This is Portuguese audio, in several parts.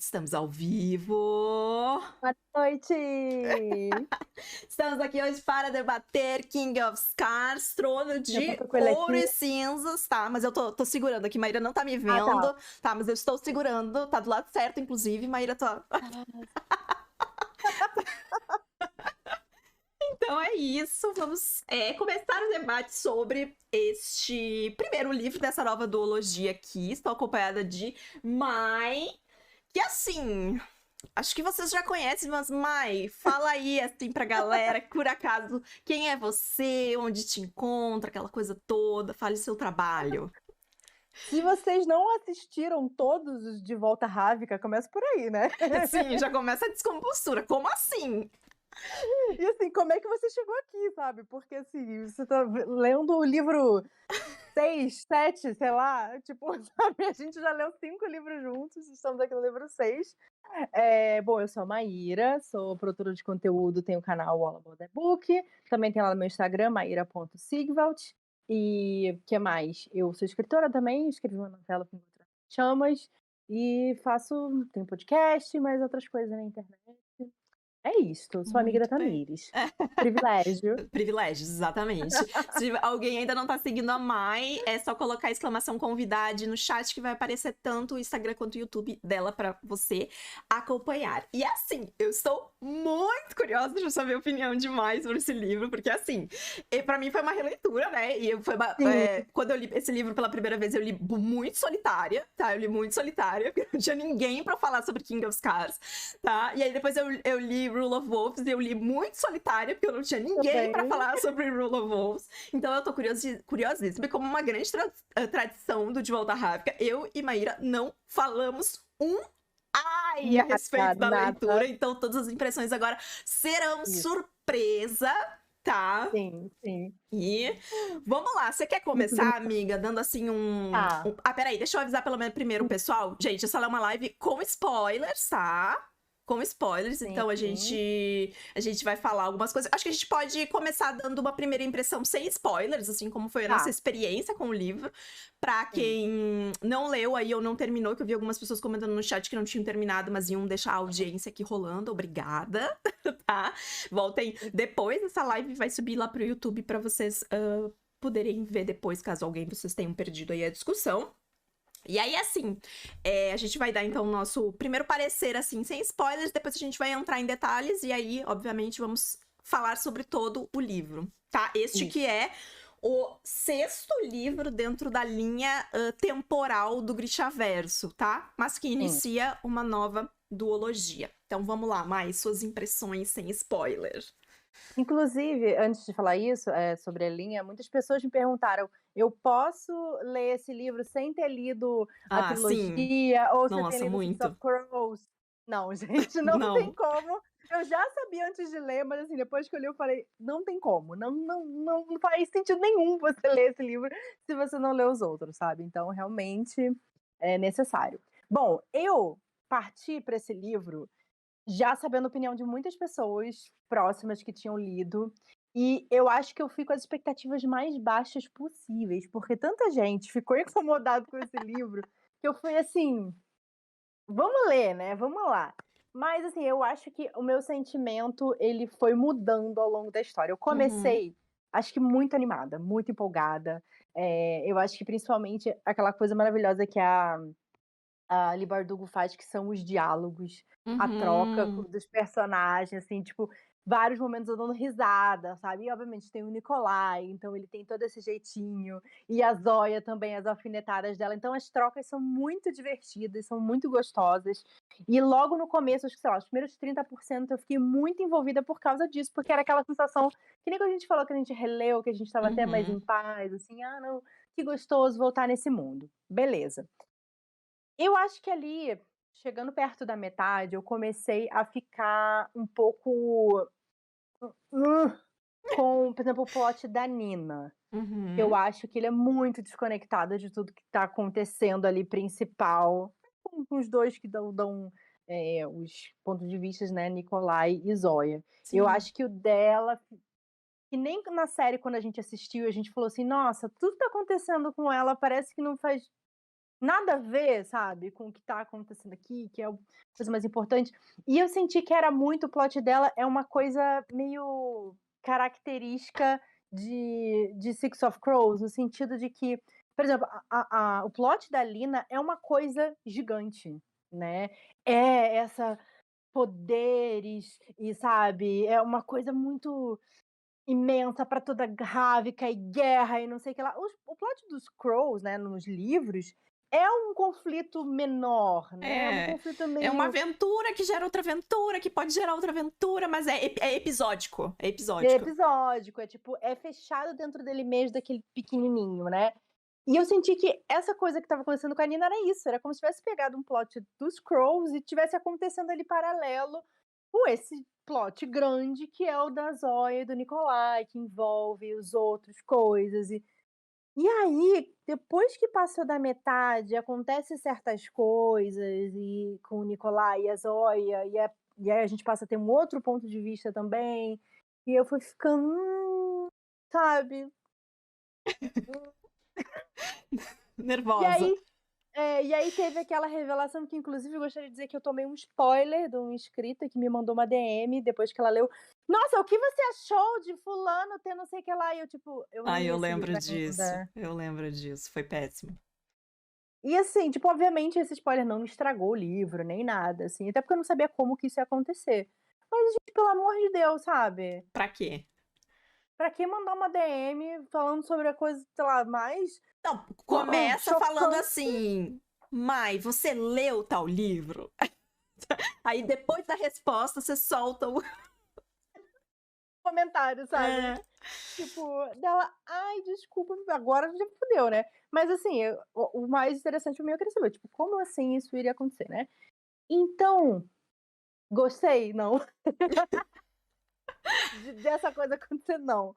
Estamos ao vivo. Boa noite! Estamos aqui hoje para debater King of Scars, Trono Já de botou com ele Ouro aqui? e Cinzas, tá? Mas eu tô segurando aqui, Maíra não tá me Ah, tá. vendo, tá? Mas eu estou segurando, tá do lado certo, inclusive, Maíra tá... Então é isso, vamos começar o debate sobre este primeiro livro dessa nova duologia aqui. Estou acompanhada de Mai, que assim... Acho que vocês já conhecem, mas Mai, fala aí assim pra galera, por acaso, quem é você, onde te encontra, aquela coisa toda, fale seu trabalho. Se vocês não assistiram todos os De Volta à Ravnica, começa por aí, né? Sim, já começa a descompostura, como assim? E assim, como é que você chegou aqui, sabe? Porque assim, você tá lendo o livro 6, 7, sei lá, tipo, sabe? A gente já leu 5 livros juntos, estamos aqui no livro 6. Bom, eu sou a Maíra, sou produtora de conteúdo, tenho o canal All About the Book, também tem lá no meu Instagram, maíra.sigvalt. E o que mais? Eu sou escritora também, escrevi uma novela com outras chamas, e tenho podcast, mais outras coisas na internet. É isto, sou amiga da Muito bem. Tamires. Privilégio. Privilégios, exatamente. Se alguém ainda não tá seguindo a Mai, é só colocar exclamação convidade no chat que vai aparecer tanto o Instagram quanto o YouTube dela pra você acompanhar. E assim, eu estou muito curiosa de saber a opinião de Mai sobre esse livro, porque assim, pra mim foi uma releitura, né? Sim, Quando eu li esse livro pela primeira vez, eu li muito solitária, tá? Eu li muito solitária, porque não tinha ninguém pra falar sobre King of Scars, tá? E aí depois eu li Rule of Wolves e eu li muito solitária, porque eu não tinha ninguém pra também. falar sobre Rule of Wolves. Então eu tô curiosíssima. E como uma grande tradição do De Volta à Ravnica, eu e Maíra não falamos ai a respeito da Nada. leitura. Então todas as impressões agora serão Isso. surpresa, tá? Sim, sim. E vamos lá, você quer Muito bem. começar, amiga, dando assim Tá. peraí, deixa eu avisar pelo menos primeiro, pessoal. Gente, essa é uma live com spoilers, tá? Com spoilers, Sim, então a gente vai falar algumas coisas. Acho que a gente pode começar dando uma primeira impressão sem spoilers, assim como foi a nossa tá. experiência com o livro. Pra Sim. quem não leu aí ou não terminou, que eu vi algumas pessoas comentando no chat que não tinham terminado, mas iam deixar a audiência aqui rolando. Obrigada, tá? Voltem depois, essa live vai subir lá pro YouTube pra vocês poderem ver depois, caso alguém de vocês tenham perdido aí a discussão. E aí, assim, a gente vai dar, então, o nosso primeiro parecer, assim, sem spoilers, depois a gente vai entrar em detalhes, e aí, obviamente, vamos falar sobre todo o livro, tá? Este Isso. que é o sexto livro dentro da linha temporal do Grishaverso, tá? Mas que Sim. inicia uma nova duologia. Então, vamos lá, mais suas impressões sem spoiler. Inclusive, antes de falar isso, sobre a linha, muitas pessoas me perguntaram: "Eu posso ler esse livro sem ter lido a Ah, sim. trilogia ou sem ter Nossa, lido Six of muito. Crows?" Não, gente, não tem Não. como. Eu já sabia antes de ler, mas assim, depois que eu li eu falei: "Não tem como, não faz sentido nenhum você ler esse livro se você não lê os outros", sabe. Então realmente é necessário. Bom, eu parti para esse livro já sabendo a opinião de muitas pessoas próximas que tinham lido, e eu acho que eu fui com as expectativas mais baixas possíveis, porque tanta gente ficou incomodado com esse livro, que eu fui assim: "Vamos ler, né, vamos lá". Mas assim, eu acho que o meu sentimento, ele foi mudando ao longo da história. Eu Uhum. comecei, acho que muito animada, muito empolgada, eu acho que principalmente aquela coisa maravilhosa que a Leigh Bardugo faz, que são os diálogos, a troca Uhum. dos personagens, assim, tipo, vários momentos eu dando risada, sabe. E obviamente tem o Nikolai, então ele tem todo esse jeitinho, e a Zoya também, as alfinetadas dela, então as trocas são muito divertidas, são muito gostosas. E logo no começo, acho que, sei lá, os primeiros 30% eu fiquei muito envolvida por causa disso, porque era aquela sensação que nem quando a gente falou que a gente releu, que a gente estava até mais em Uhum. paz, assim: "Ah não, que gostoso voltar nesse mundo". Beleza. Eu acho que ali, chegando perto da metade, eu comecei a ficar um pouco, hum, com, por exemplo, o plot da Nina. Eu Uhum. acho que ele é muito desconectado de tudo que tá acontecendo ali principal, com os 2 que dão, os pontos de vistas, né, Nikolai e Zoya. Eu Sim. acho que o dela, que nem na série quando a gente assistiu, a gente falou assim: "Nossa, tudo que tá acontecendo com ela parece que não faz nada a ver, sabe, com o que tá acontecendo aqui, que é a coisa mais importante. E eu senti que era muito o plot dela é uma coisa meio característica de Six of Crows, no sentido de que, por exemplo, o plot da Lina é uma coisa gigante, né, é essa poderes e, sabe, é uma coisa muito imensa pra toda rávica e guerra e não sei o que lá. O plot dos Crows, né, nos livros, é um conflito menor, né, é um É, conflito é uma meio aventura que gera outra aventura, que pode gerar outra aventura, mas é episódico, é episódico. episódico, é tipo, é fechado dentro dele mesmo, daquele pequenininho, né. E eu senti que essa coisa que estava acontecendo com a Nina era isso, era como se tivesse pegado um plot dos Crows e tivesse acontecendo ali paralelo com esse plot grande que é o da Zoya e do Nikolai, que envolve os outros coisas e aí, depois que passou da metade, acontece certas coisas e com o Nicolai e a Zoya, e aí a gente passa a ter um outro ponto de vista também, e eu fui ficando, sabe. E Nervosa. aí e aí teve aquela revelação que inclusive eu gostaria de dizer que eu tomei um spoiler de uma inscrita que me mandou uma DM depois que ela leu: "Nossa, o que você achou de fulano ter não sei o que lá?" E eu tipo, eu não Ai, li eu esse lembro livro disso, ainda. eu lembro disso, foi péssimo. E assim, tipo, obviamente esse spoiler não me estragou o livro, nem nada, assim, até porque eu não sabia como que isso ia acontecer. Mas, gente, pelo amor de Deus, sabe? Pra quê? Pra que mandar uma DM falando sobre a coisa, sei lá, mais Não, começa falando chocante assim: "Mai, você leu tal livro?" Aí depois da resposta você solta o comentário, sabe? é. Tipo, dela, ai, desculpa, agora já fudeu, né? Mas assim, o mais interessante pra mim eu queria saber, tipo, como assim isso iria acontecer, né? Então, gostei? Não. Dessa coisa acontecer, não.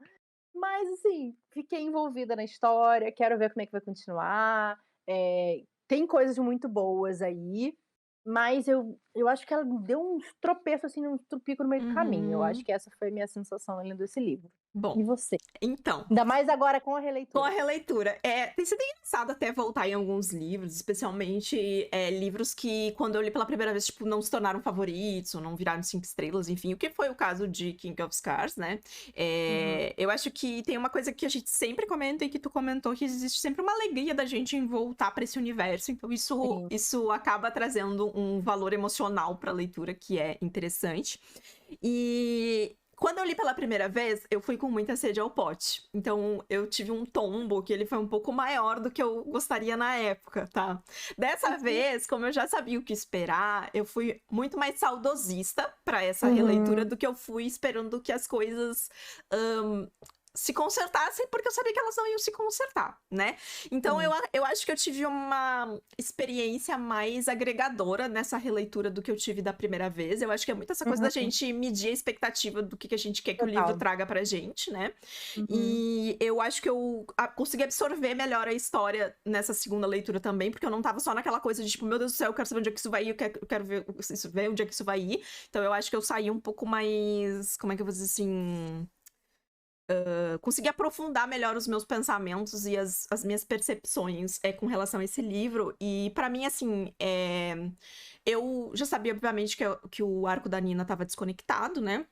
Mas assim, fiquei envolvida na história, quero ver como é que vai continuar, tem coisas muito boas aí, mas eu acho que ela deu uns tropeços, assim, uns trupico no meio do caminho, eu acho Uhum. que essa foi a minha sensação lendo esse livro. E Bom, você? então, Ainda mais agora com a com a releitura. releitura. Tem sido engraçado até voltar em alguns livros, especialmente, livros que quando eu li pela primeira vez, tipo, não se tornaram favoritos, ou não viraram 5 estrelas, enfim, o que foi o caso de King of Scars, né. Uhum, Eu acho que tem uma coisa que a gente sempre comenta e que tu comentou, que existe sempre uma alegria da gente em voltar pra esse universo, então isso sim. isso acaba trazendo um valor emocional pra leitura que é interessante. E quando eu li pela primeira vez, eu fui com muita sede ao pote. Então, eu tive um tombo que ele foi um pouco maior do que eu gostaria na época, tá? Dessa Uhum. vez, como eu já sabia o que esperar, eu fui muito mais saudosista para essa releitura Uhum, do que eu fui esperando que as coisas se consertassem, porque eu sabia que elas não iam se consertar, né? Então sim. eu acho que eu tive uma experiência mais agregadora nessa releitura do que eu tive da primeira vez. Eu acho que é muito essa coisa da Uhum, gente medir a expectativa do que a gente quer que o livro total. traga pra gente, né? Uhum, E eu acho que eu consegui absorver melhor a história nessa segunda leitura também, porque eu não tava só naquela coisa de tipo, meu Deus do céu, eu quero saber onde é que isso vai ir, eu quero ver onde é que isso vai ir. Então eu acho que eu saí um pouco mais, como é que eu vou dizer assim, consegui aprofundar melhor os meus pensamentos e as minhas percepções com relação a esse livro. E pra mim, assim, eu já sabia, obviamente, que o arco da Nina estava desconectado, né?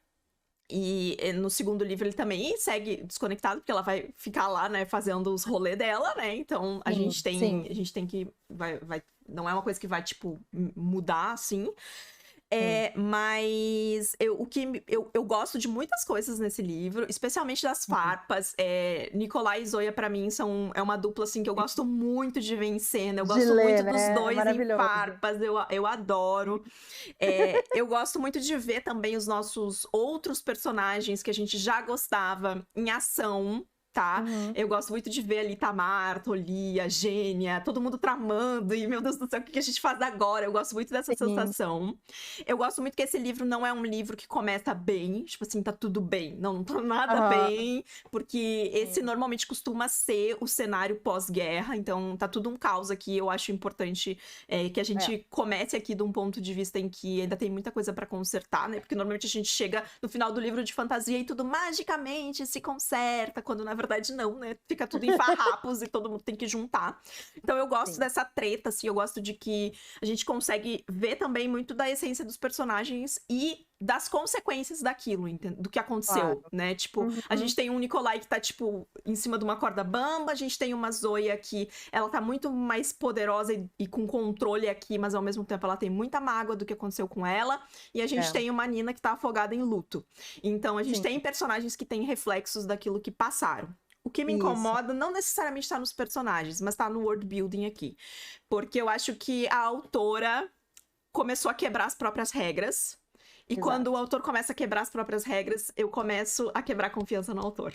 E no segundo livro ele também segue desconectado, porque ela vai ficar lá, né, fazendo os rolês dela, né? Então sim, sim, a gente tem que. Não é uma coisa que vai, tipo, mudar assim. sim. Mas eu gosto de muitas coisas nesse livro, especialmente das Uhum, farpas. Nicolai e Zoya, pra mim, é uma dupla assim, que eu sim. gosto muito de ver em cena. Eu De gosto ler, muito dos né, é dois em maravilhoso. farpas, eu adoro. Eu gosto muito de ver também os nossos outros personagens que a gente já gostava em ação. Tá? Uhum, Eu gosto muito de ver ali Tamar, Tolia, Gênia, todo mundo tramando, e meu Deus do céu, o que a gente faz agora? Eu gosto muito dessa sim. sensação. Eu gosto muito que esse livro não é um livro que começa bem, tipo assim, tá tudo bem. Não, não tá nada Aham, bem, porque esse sim. normalmente costuma ser o cenário pós-guerra, então tá tudo um caos aqui. Eu acho importante que a É, gente comece aqui de um ponto de vista em que ainda tem muita coisa pra consertar, né? Porque normalmente a gente chega no final do livro de fantasia e tudo magicamente se conserta, quando na verdade não, né? Fica tudo em farrapos e todo mundo tem que juntar. Então eu gosto Sim. dessa treta, assim, eu gosto de que a gente consegue ver também muito da essência dos personagens e das consequências daquilo, do que aconteceu, Claro. né? Tipo, a Uhum. gente tem um Nikolai que tá, tipo, em cima de uma corda bamba, a gente tem uma Zoya que ela tá muito mais poderosa e com controle aqui, mas ao mesmo tempo ela tem muita mágoa do que aconteceu com ela, e a gente É. tem uma Nina que tá afogada em luto. Então a gente Sim. tem personagens que têm reflexos daquilo que passaram. O que me Isso. incomoda não necessariamente tá nos personagens, mas tá no world building aqui. Porque eu acho que a autora começou a quebrar as próprias regras. E quando o Exato. autor começa a quebrar as próprias regras, eu começo a quebrar a confiança no autor.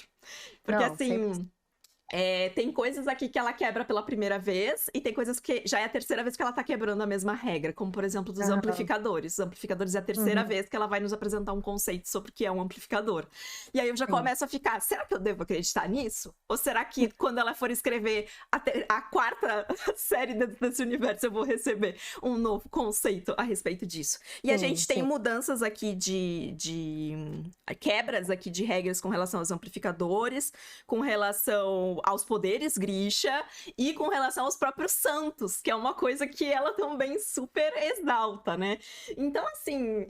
Porque Não, sempre. assim, tem coisas aqui que ela quebra pela primeira vez, e tem coisas que já é a terceira vez que ela tá quebrando a mesma regra, como por exemplo dos Aham. amplificadores. Os amplificadores é a terceira Uhum. vez que ela vai nos apresentar um conceito sobre o que é um amplificador. E aí eu já Sim. começo a ficar, será que eu devo acreditar nisso? Ou será que quando ela for escrever a quarta série dentro desse universo eu vou receber um novo conceito a respeito disso? E a Sim, gente tem sim. mudanças aqui quebras aqui de regras com relação aos amplificadores, com relação aos poderes Grisha e com relação aos próprios santos, que é uma coisa que ela também super exalta, né? Então, assim,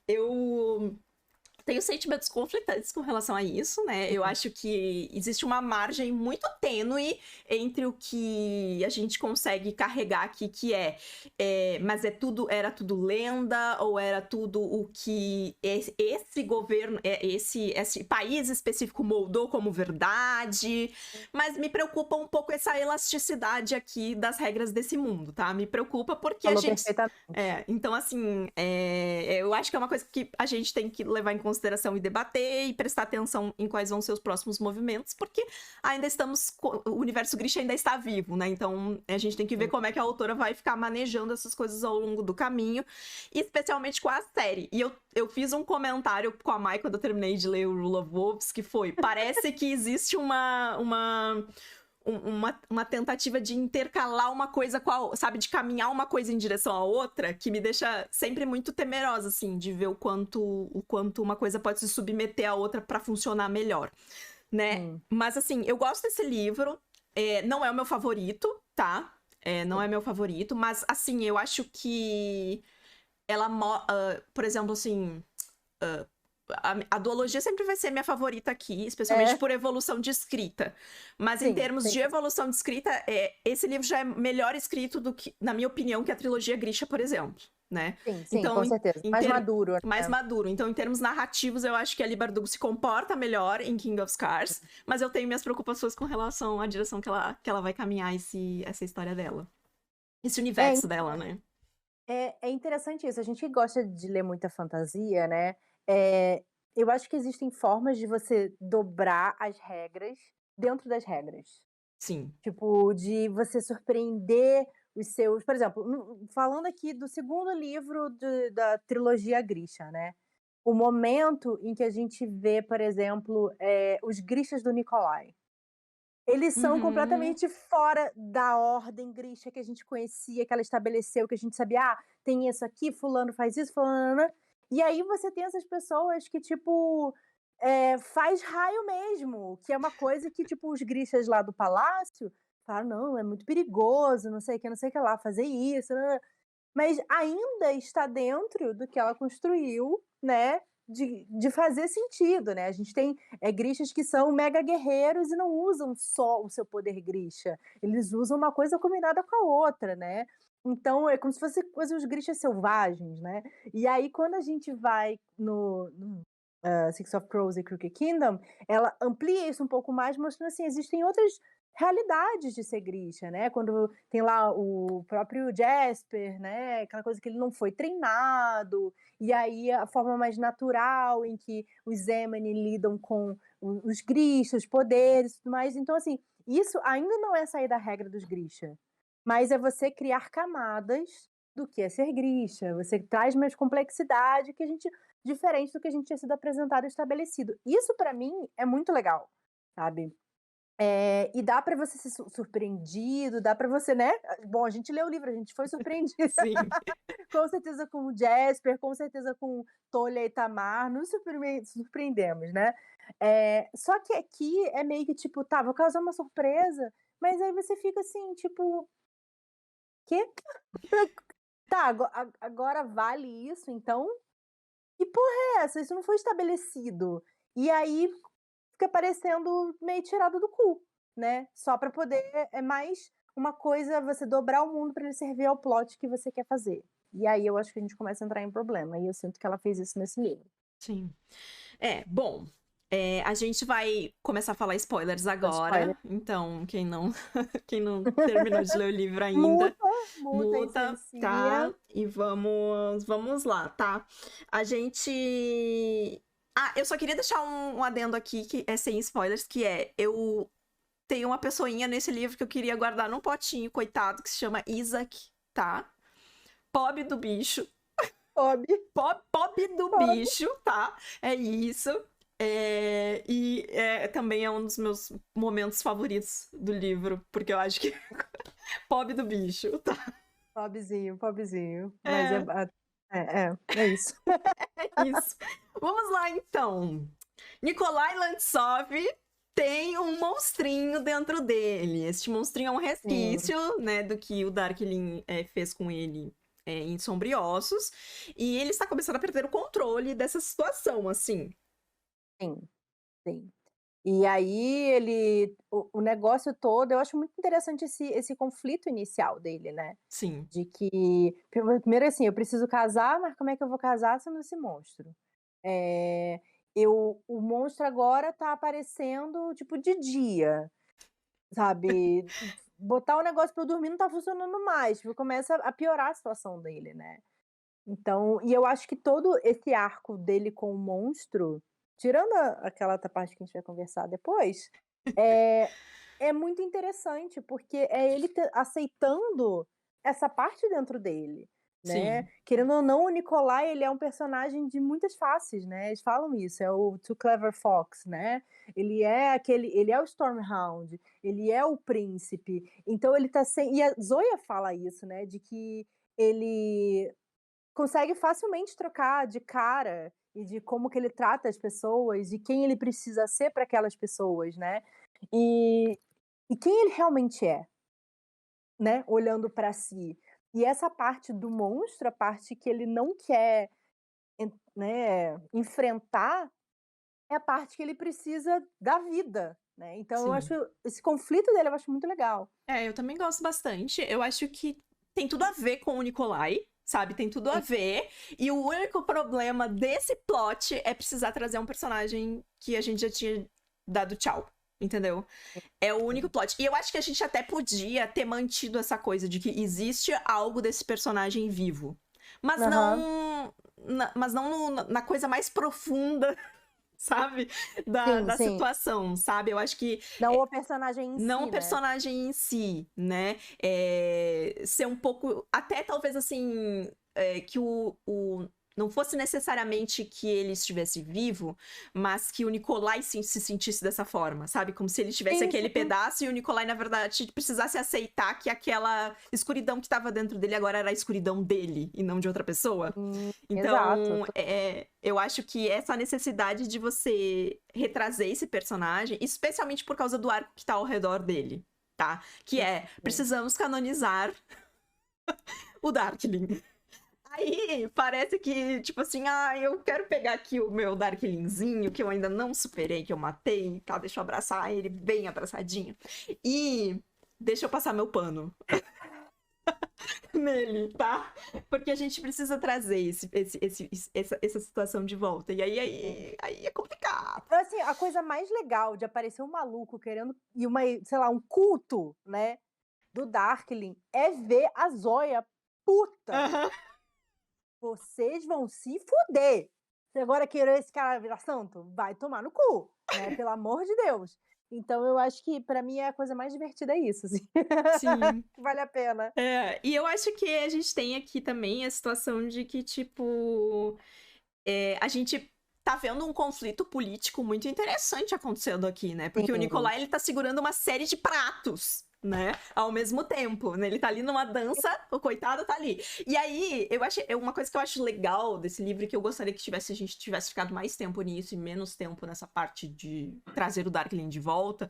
eu tenho sentimentos conflitantes com relação a isso, né? Eu acho que existe uma margem muito tênue entre o que a gente consegue carregar aqui, que mas era tudo lenda, ou era tudo o que esse governo, esse país específico moldou como verdade, mas me preocupa um pouco essa elasticidade aqui das regras desse mundo, tá? Me preocupa porque a Falou gente... perfeitamente. Então, assim, eu acho que é uma coisa que a gente tem que levar em consideração e debater e prestar atenção em quais vão ser os próximos movimentos, porque ainda o universo Grisha ainda está vivo, né? Então, a gente tem que ver Sim. como é que a autora vai ficar manejando essas coisas ao longo do caminho, especialmente com a série. E eu fiz um comentário com a Mai quando eu terminei de ler o Rule of Wolves, que foi, parece que existe uma tentativa de intercalar uma coisa com a, sabe, de caminhar uma coisa em direção à outra, que me deixa sempre muito temerosa, assim, de ver o quanto uma coisa pode se submeter à outra para funcionar melhor, né? Mas, assim, eu gosto desse livro, não é o meu favorito, tá? Não é meu favorito, mas, assim, eu acho que ela, por exemplo, assim... A duologia sempre vai ser minha favorita aqui, especialmente por evolução de escrita. Mas em Sim, termos de evolução de escrita, esse livro já é melhor escrito do que, na minha opinião, que a trilogia Grisha, por exemplo, né? sim, sim, Então, com certeza. Mais maduro, mais né? maduro. Então, em termos narrativos, eu acho que a Leigh Bardugo se comporta melhor em King of Scars, mas eu tenho minhas preocupações com relação à direção que ela vai caminhar essa história dela. Esse É, universo dela, né? é interessante isso. A gente que gosta de ler muita fantasia, né? É, eu acho que existem formas de você dobrar as regras dentro das regras. Sim. Tipo, de você surpreender os seus. Por exemplo, falando aqui do segundo livro da trilogia Grisha, né? O momento em que a gente vê, por exemplo, os Grishas do Nikolai. Eles são Uhum. completamente fora da ordem Grisha que a gente conhecia, que ela estabeleceu, que a gente sabia, tem isso aqui, fulano faz isso, fulano. E aí você tem essas pessoas que, tipo, faz raio mesmo, que é uma coisa que, tipo, os Grishas lá do palácio falam, não, é muito perigoso, não sei o que, não sei o que lá, fazer isso, né? Mas ainda está dentro do que ela construiu, né, de fazer sentido, né. A gente tem, Grishas que são mega guerreiros e não usam só o seu poder Grisha, eles usam uma coisa combinada com a outra, né. Então é como se fosse coisa os Grishas selvagens, né. E aí quando a gente vai no Six of Crows e Crooked Kingdom, ela amplia isso um pouco mais, mostrando assim, existem outras realidades de ser Grisha, né? Quando tem lá o próprio Jasper, né? Aquela coisa que ele não foi treinado, e aí a forma mais natural em que os Zemani lidam com os Grisha, os poderes e tudo mais. Então, assim, isso ainda não é sair da regra dos Grisha, mas é você criar camadas do que é ser Grisha. Você traz mais complexidade que a gente diferente do que a gente tinha sido apresentado e estabelecido. Isso para mim é muito legal, sabe? E dá pra você ser surpreendido, dá pra você, né? Bom, a gente leu o livro, a gente foi surpreendido. Sim. Com certeza com o Jasper, com certeza com Tolya e Tamar, nos surpreendemos, né. Só que aqui é meio que tipo: "Tá, vou causar uma surpresa", mas aí você fica assim, tipo: "Quê? Tá, agora vale isso então? Que porra é essa? Isso não foi estabelecido". E aí fica parecendo meio tirado do cu, né, só pra poder mais uma coisa você dobrar o mundo pra ele servir ao plot que você quer fazer. E aí eu acho que a gente começa a entrar em problema, e eu sinto que ela fez isso nesse livro. Sim. Bom, a gente vai começar a falar spoilers Dá spoiler. agora, então quem não terminou de ler o livro ainda, Muta, muta e muta, silencia. tá? E vamos lá, tá? A gente eu só queria deixar um adendo aqui, que é sem spoilers, que eu tenho uma pessoinha nesse livro que eu queria guardar num potinho, coitado, que se chama Isaac, tá? Pobre do bicho. Sobe, Pobre do sobe. bicho, tá? É isso. Também é um dos meus momentos favoritos do livro, porque eu acho que pobre do bicho, tá? Pobrezinho, pobrezinho. Mas É, é isso. é isso. Vamos lá, então. Nikolai Lantsov tem um monstrinho dentro dele. Este monstrinho é um Sim, resquício, né, do que o Darkling fez com ele em Sombriossos. E ele está começando a perder o controle dessa situação, assim. sim, sim. E aí o negócio todo eu acho muito interessante esse conflito inicial dele, né, Sim, de que primeiro assim, eu preciso casar, mas como é que eu vou casar sendo esse monstro? Eh, o monstro agora tá aparecendo, tipo, de dia, sabe, botar o negócio pra eu dormir não tá funcionando mais, tipo, começa a piorar a situação dele, né. Então e eu acho que todo esse arco dele com o monstro, tirando aquela outra parte que a gente vai conversar depois, é é muito interessante, porque é ele aceitando essa parte dentro dele, né. sim, Querendo ou não, o Nikolai, ele é um personagem de muitas faces, né, eles falam isso, é o Too Clever Fox, né. Ele é o Stormhound, ele é o príncipe, então ele tá sem e a Zoya fala isso, né, de que ele consegue facilmente trocar de cara e de como que ele trata as pessoas, de quem ele precisa ser para aquelas pessoas, né. E quem ele realmente é, né, olhando para si. E essa parte do monstro, a parte que ele não quer né, enfrentar, é a parte que ele precisa da vida, né. Então eu acho sim. esse conflito dele eu acho muito legal. Eu também gosto bastante. Eu acho que tem tudo a ver com o Nikolai, sabe? Tem tudo a Sim, ver. E o único problema desse plot é precisar trazer um personagem que a gente já tinha dado tchau. Entendeu? É o único sim. plot. E eu acho que a gente até podia ter mantido essa coisa de que existe algo desse personagem vivo. Mas Aham. não. Mas não na coisa mais profunda, sabe? Da, Sim, da sim. situação, sabe? Eu acho que Não o personagem em não o si, né. personagem em si, né? Ser um pouco. Até talvez assim. Que não fosse necessariamente que ele estivesse vivo, mas que o Nikolai se sentisse dessa forma, sabe? Como se ele tivesse Sim, aquele sim. pedaço e o Nikolai, na verdade, precisasse aceitar que aquela escuridão que estava dentro dele agora era a escuridão dele e não de outra pessoa. Exato, Então, eu acho que essa necessidade de você retrazer esse personagem, especialmente por causa do arco que tá ao redor dele, tá? Que sim. precisamos canonizar o Darkling. Aí parece que, tipo assim, eu quero pegar aqui o meu Darklingzinho, que eu ainda não superei, que eu matei, tá? Deixa eu abraçar ele bem abraçadinho. E deixa eu passar meu pano nele, tá? Porque a gente precisa trazer essa situação de volta. E aí é complicado. Então, assim, a coisa mais legal de aparecer um maluco querendo e sei lá, um culto, né, do Darkling, é ver a Zoya puta. Aham. Vocês vão se fuder. Você agora querer esse cara virar santo? Vai tomar no cu, né, pelo amor de Deus. Então eu acho que pra mim é a coisa mais divertida é isso, assim. Sim. Que vale a pena. E eu acho que a gente tem aqui também a situação de que, tipo, a gente tá vendo um conflito político muito interessante acontecendo aqui, né? Porque o Nikolai, ele tá segurando uma série de pratos, né? Ao mesmo tempo, né? Ele tá ali numa dança, o coitado tá ali. E aí, uma coisa que eu acho legal desse livro, que eu gostaria que a gente tivesse ficado mais tempo nisso e menos tempo nessa parte de trazer o Darkling de volta,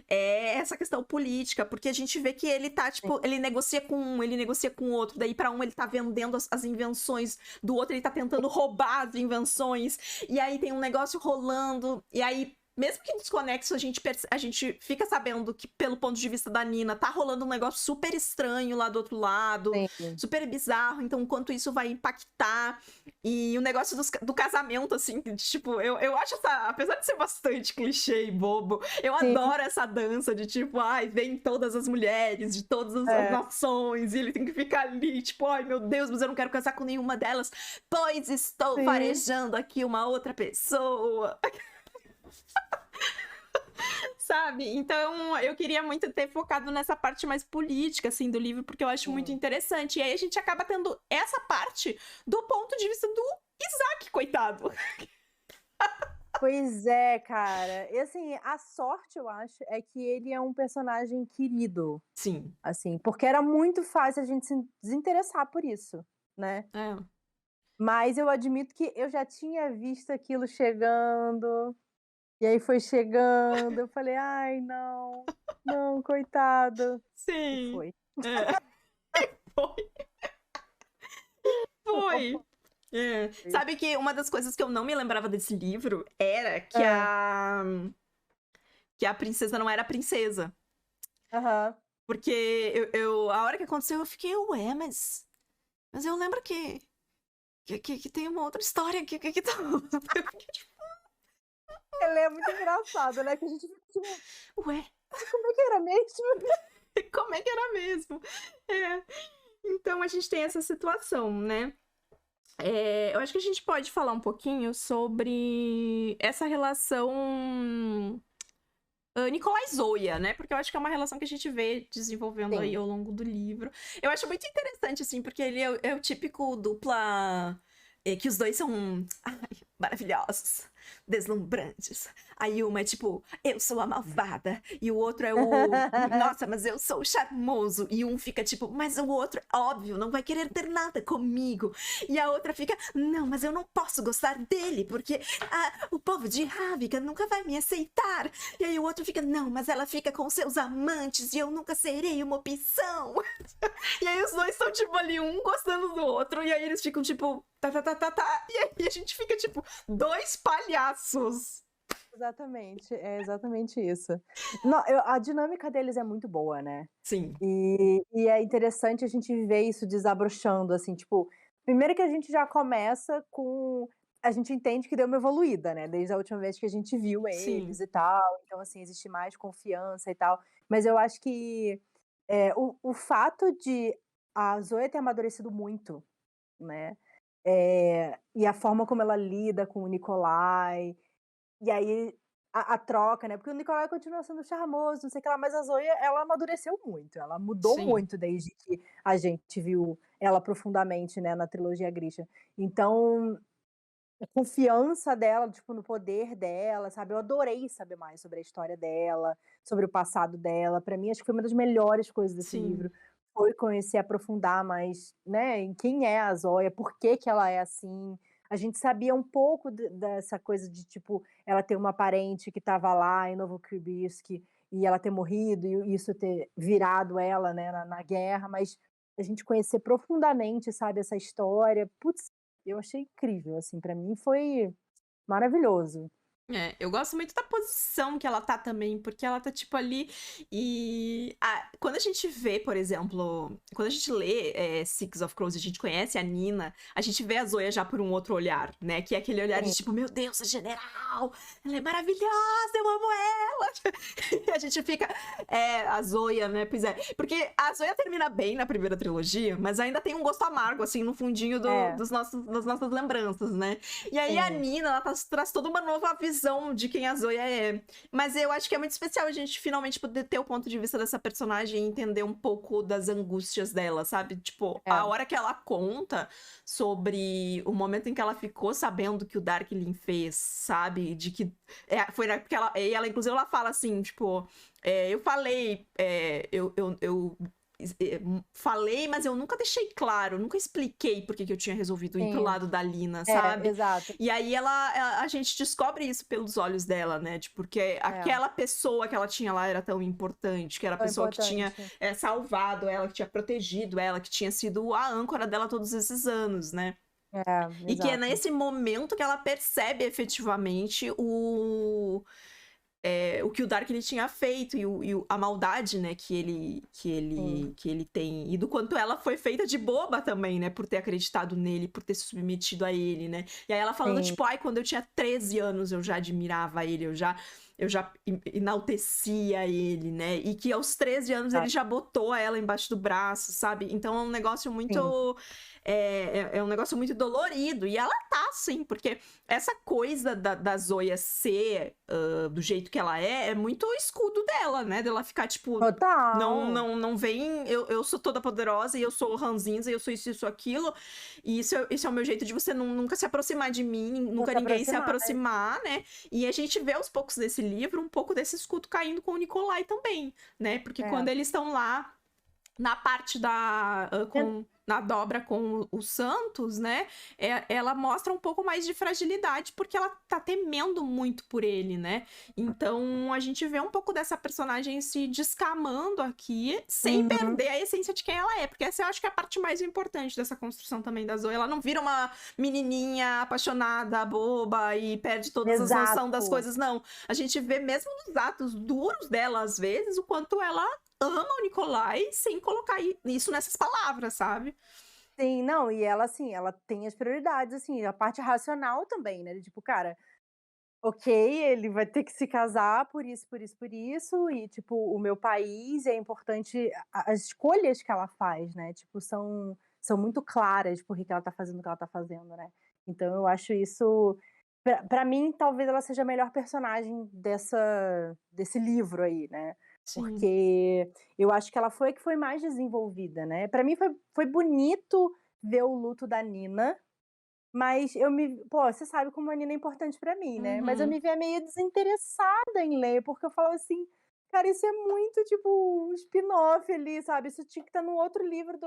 é essa questão política, porque a gente vê que ele tá, tipo, ele negocia com um, ele negocia com o outro, daí pra um ele tá vendendo as invenções, do outro ele tá tentando roubar as invenções, e aí tem um negócio rolando, e aí mesmo que desconexo, a gente fica sabendo que, pelo ponto de vista da Nina, tá rolando um negócio super estranho lá do outro lado, super bizarro, então enquanto isso vai impactar, e o negócio do casamento, assim, tipo, eu acho apesar de ser bastante clichê e bobo, eu adoro essa dança de tipo, ai, vem todas as mulheres de todas as nações, e ele tem que ficar ali, tipo, ai meu Deus, mas eu não quero casar com nenhuma delas, pois estou farejando aqui uma outra pessoa. Sabe? Então, eu queria muito ter focado nessa parte mais política, assim, do livro, porque eu acho muito interessante. E aí a gente acaba tendo essa parte do ponto de vista do Isaac, coitado. Pois é, cara. E assim, a sorte, eu acho, é que ele é um personagem querido. Sim. Assim, porque era muito fácil a gente se desinteressar por isso, né? Mas eu admito que eu já tinha visto aquilo chegando... E aí foi chegando, eu falei, ai, não, coitado. Sim. E foi. Foi. Sabe que uma das coisas que eu não me lembrava desse livro era que a princesa não era princesa. Porque a hora que aconteceu, eu fiquei, ué, mas eu lembro que tem uma outra história que tá... Ela é muito engraçada, né? Que a gente fica tipo, ué, como é que era mesmo? Como é que era mesmo? Então a gente tem essa situação, né? Eu acho que a gente pode falar um pouquinho sobre essa relação Nikolai e Zoya, né? Porque eu acho que é uma relação que a gente vê desenvolvendo aí ao longo do livro. Eu acho muito interessante, assim, porque ele é o típico dupla... que os dois são maravilhosos, deslumbrantes. Aí uma é tipo, eu sou a malvada. E o outro é o, nossa, mas eu sou o charmoso. E um fica tipo, mas o outro, óbvio, não vai querer ter nada comigo. E a outra fica, não, mas eu não posso gostar dele, porque o povo de Ravnica nunca vai me aceitar. E aí o outro fica, não, mas ela fica com seus amantes e eu nunca serei uma opção. E aí os dois estão tipo ali, um gostando do outro. E aí eles ficam tipo, tá. E aí a gente fica tipo, dois palhaços. Exatamente, é exatamente isso. A dinâmica deles é muito boa, né? Sim. E é interessante a gente ver isso desabrochando, assim, tipo... Primeiro que a gente já começa com... A gente entende que deu uma evoluída, né? Desde a última vez que a gente viu eles e tal. Então, assim, existe mais confiança e tal. Mas eu acho que o fato de a Zoya ter amadurecido muito, né? E a forma como ela lida com o Nikolai... E aí, a troca, né? Porque o Nikolai continua sendo charmoso, não sei o que lá, mas a Zoya, ela amadureceu muito, ela mudou muito desde que a gente viu ela profundamente, né, na trilogia Grisha. Então, a confiança dela, tipo, no poder dela, sabe? Eu adorei saber mais sobre a história dela, sobre o passado dela. Pra mim, acho que foi uma das melhores coisas desse livro. Foi conhecer, aprofundar mais, né, em quem é a Zoya, por que ela é assim. A gente sabia um pouco dessa coisa de, tipo, ela ter uma parente que estava lá em Novosibirsk e ela ter morrido e isso ter virado ela, né, na guerra, mas a gente conhecer profundamente, sabe, essa história, putz, eu achei incrível, assim, pra mim foi maravilhoso. Eu gosto muito da posição que ela tá também, porque ela tá, tipo, ali e... quando a gente vê, por exemplo, quando a gente lê Six of Crows e a gente conhece a Nina, a gente vê a Zoya já por um outro olhar, né? Que é aquele olhar de, tipo, meu Deus, a general, ela é maravilhosa, eu amo ela! E a gente fica... a Zoya, né? Pois é. Porque a Zoya termina bem na primeira trilogia, mas ainda tem um gosto amargo, assim, no fundinho das nossas lembranças, né? E aí a Nina, ela traz toda uma nova visão visão de quem a Zoya é. Mas eu acho que é muito especial a gente finalmente poder ter o ponto de vista dessa personagem e entender um pouco das angústias dela, sabe? Tipo, a hora que ela conta sobre o momento em que ela ficou sabendo que o Darkling fez, sabe? De que foi porque ela, inclusive, ela fala assim, tipo, eu falei, eu falei, mas eu nunca deixei claro, nunca expliquei por que eu tinha resolvido ir pro Sim. lado da Lina, sabe? Exato. E aí a gente descobre isso pelos olhos dela, né? Tipo, porque aquela pessoa que ela tinha lá era tão importante, que era a pessoa que tinha salvado ela, que tinha protegido ela, que tinha sido a âncora dela todos esses anos, né? E que é nesse momento que ela percebe efetivamente o que o Darkling tinha feito e a maldade, né, que ele tem. E do quanto ela foi feita de boba também, né, por ter acreditado nele, por ter se submetido a ele, né. E aí ela falando, tipo, quando eu tinha 13 anos eu já admirava ele, eu já enaltecia ele, né, e que aos 13 anos ele já botou ela embaixo do braço, sabe? Então é um negócio muito... É um negócio muito dolorido. E ela tá, sim, porque essa coisa da Zoya ser do jeito que ela é muito o escudo dela, né? Dela ficar, tipo... Total. Não vem... Eu sou toda poderosa e eu sou ranzinza e eu sou isso, aquilo. E isso é o meu jeito de você nunca se aproximar de mim, nunca ninguém se aproximar, né? E a gente vê aos poucos desse livro um pouco desse escudo caindo com o Nikolai também, né? Porque quando eles estão lá na parte na dobra com o Santos, né? Ela mostra um pouco mais de fragilidade, porque ela tá temendo muito por ele, né? Então a gente vê um pouco dessa personagem se descamando aqui, sem perder a essência de quem ela é, porque essa eu acho que é a parte mais importante dessa construção também da Zoe. Ela não vira uma menininha apaixonada, boba e perde todas as noções das coisas, não. A gente vê mesmo nos atos duros dela, às vezes, o quanto ela ama o Nikolai sem colocar isso nessas palavras, sabe? Sim, não, e ela, assim, ela tem as prioridades, assim, a parte racional também, né? Tipo, cara, ok, ele vai ter que se casar por isso, por isso, por isso, e, tipo, o meu país é importante, as escolhas que ela faz, né? Tipo, são muito claras por que ela tá fazendo o que ela tá fazendo, né? Então eu acho isso... Pra mim, talvez ela seja a melhor personagem desse livro aí, né? Sim. Porque eu acho que ela foi a que foi mais desenvolvida, né? Pra mim foi bonito ver o luto da Nina, mas pô, você sabe como a Nina é importante pra mim, né? Mas eu me via meio desinteressada em ler, porque eu falava assim, cara, isso é muito, tipo, um spin-off ali, sabe? Isso tinha que estar num outro livro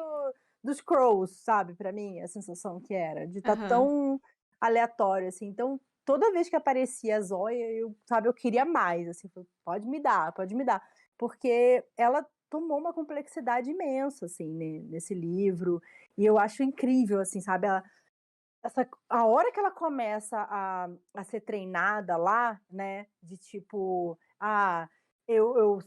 dos Crows, sabe? Pra mim, a sensação que era, de estar tão aleatório, assim. Então, toda vez que aparecia a Zoya, eu queria mais, assim, pode me dar, pode me dar. Porque ela tomou uma complexidade imensa, assim, nesse livro, e eu acho incrível, assim, sabe? A hora que ela começa a ser treinada lá, né, de tipo, eu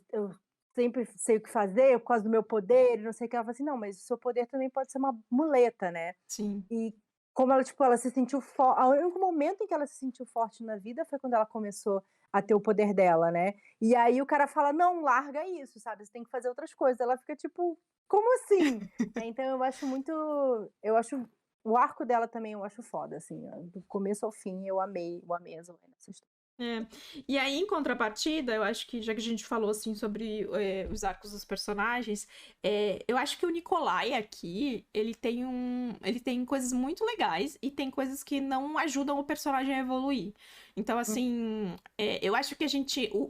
sempre sei o que fazer por causa do meu poder, e não sei o que, ela fala assim, não, mas o seu poder também pode ser uma muleta, né? Sim. E como ela, tipo, ela se sentiu forte, o único momento em que ela se sentiu forte na vida foi quando ela começou a ter o poder dela, né? E aí o cara fala, não, larga isso, sabe? Você tem que fazer outras coisas. Ela fica tipo, como assim? Então eu acho o arco dela também eu acho foda, assim, do começo ao fim eu amei a Zoe nessa história. E aí, em contrapartida, eu acho que, já que a gente falou, assim, sobre os arcos dos personagens, eu acho que o Nikolai aqui, ele tem coisas muito legais e tem coisas que não ajudam o personagem a evoluir. Então, assim, eu acho que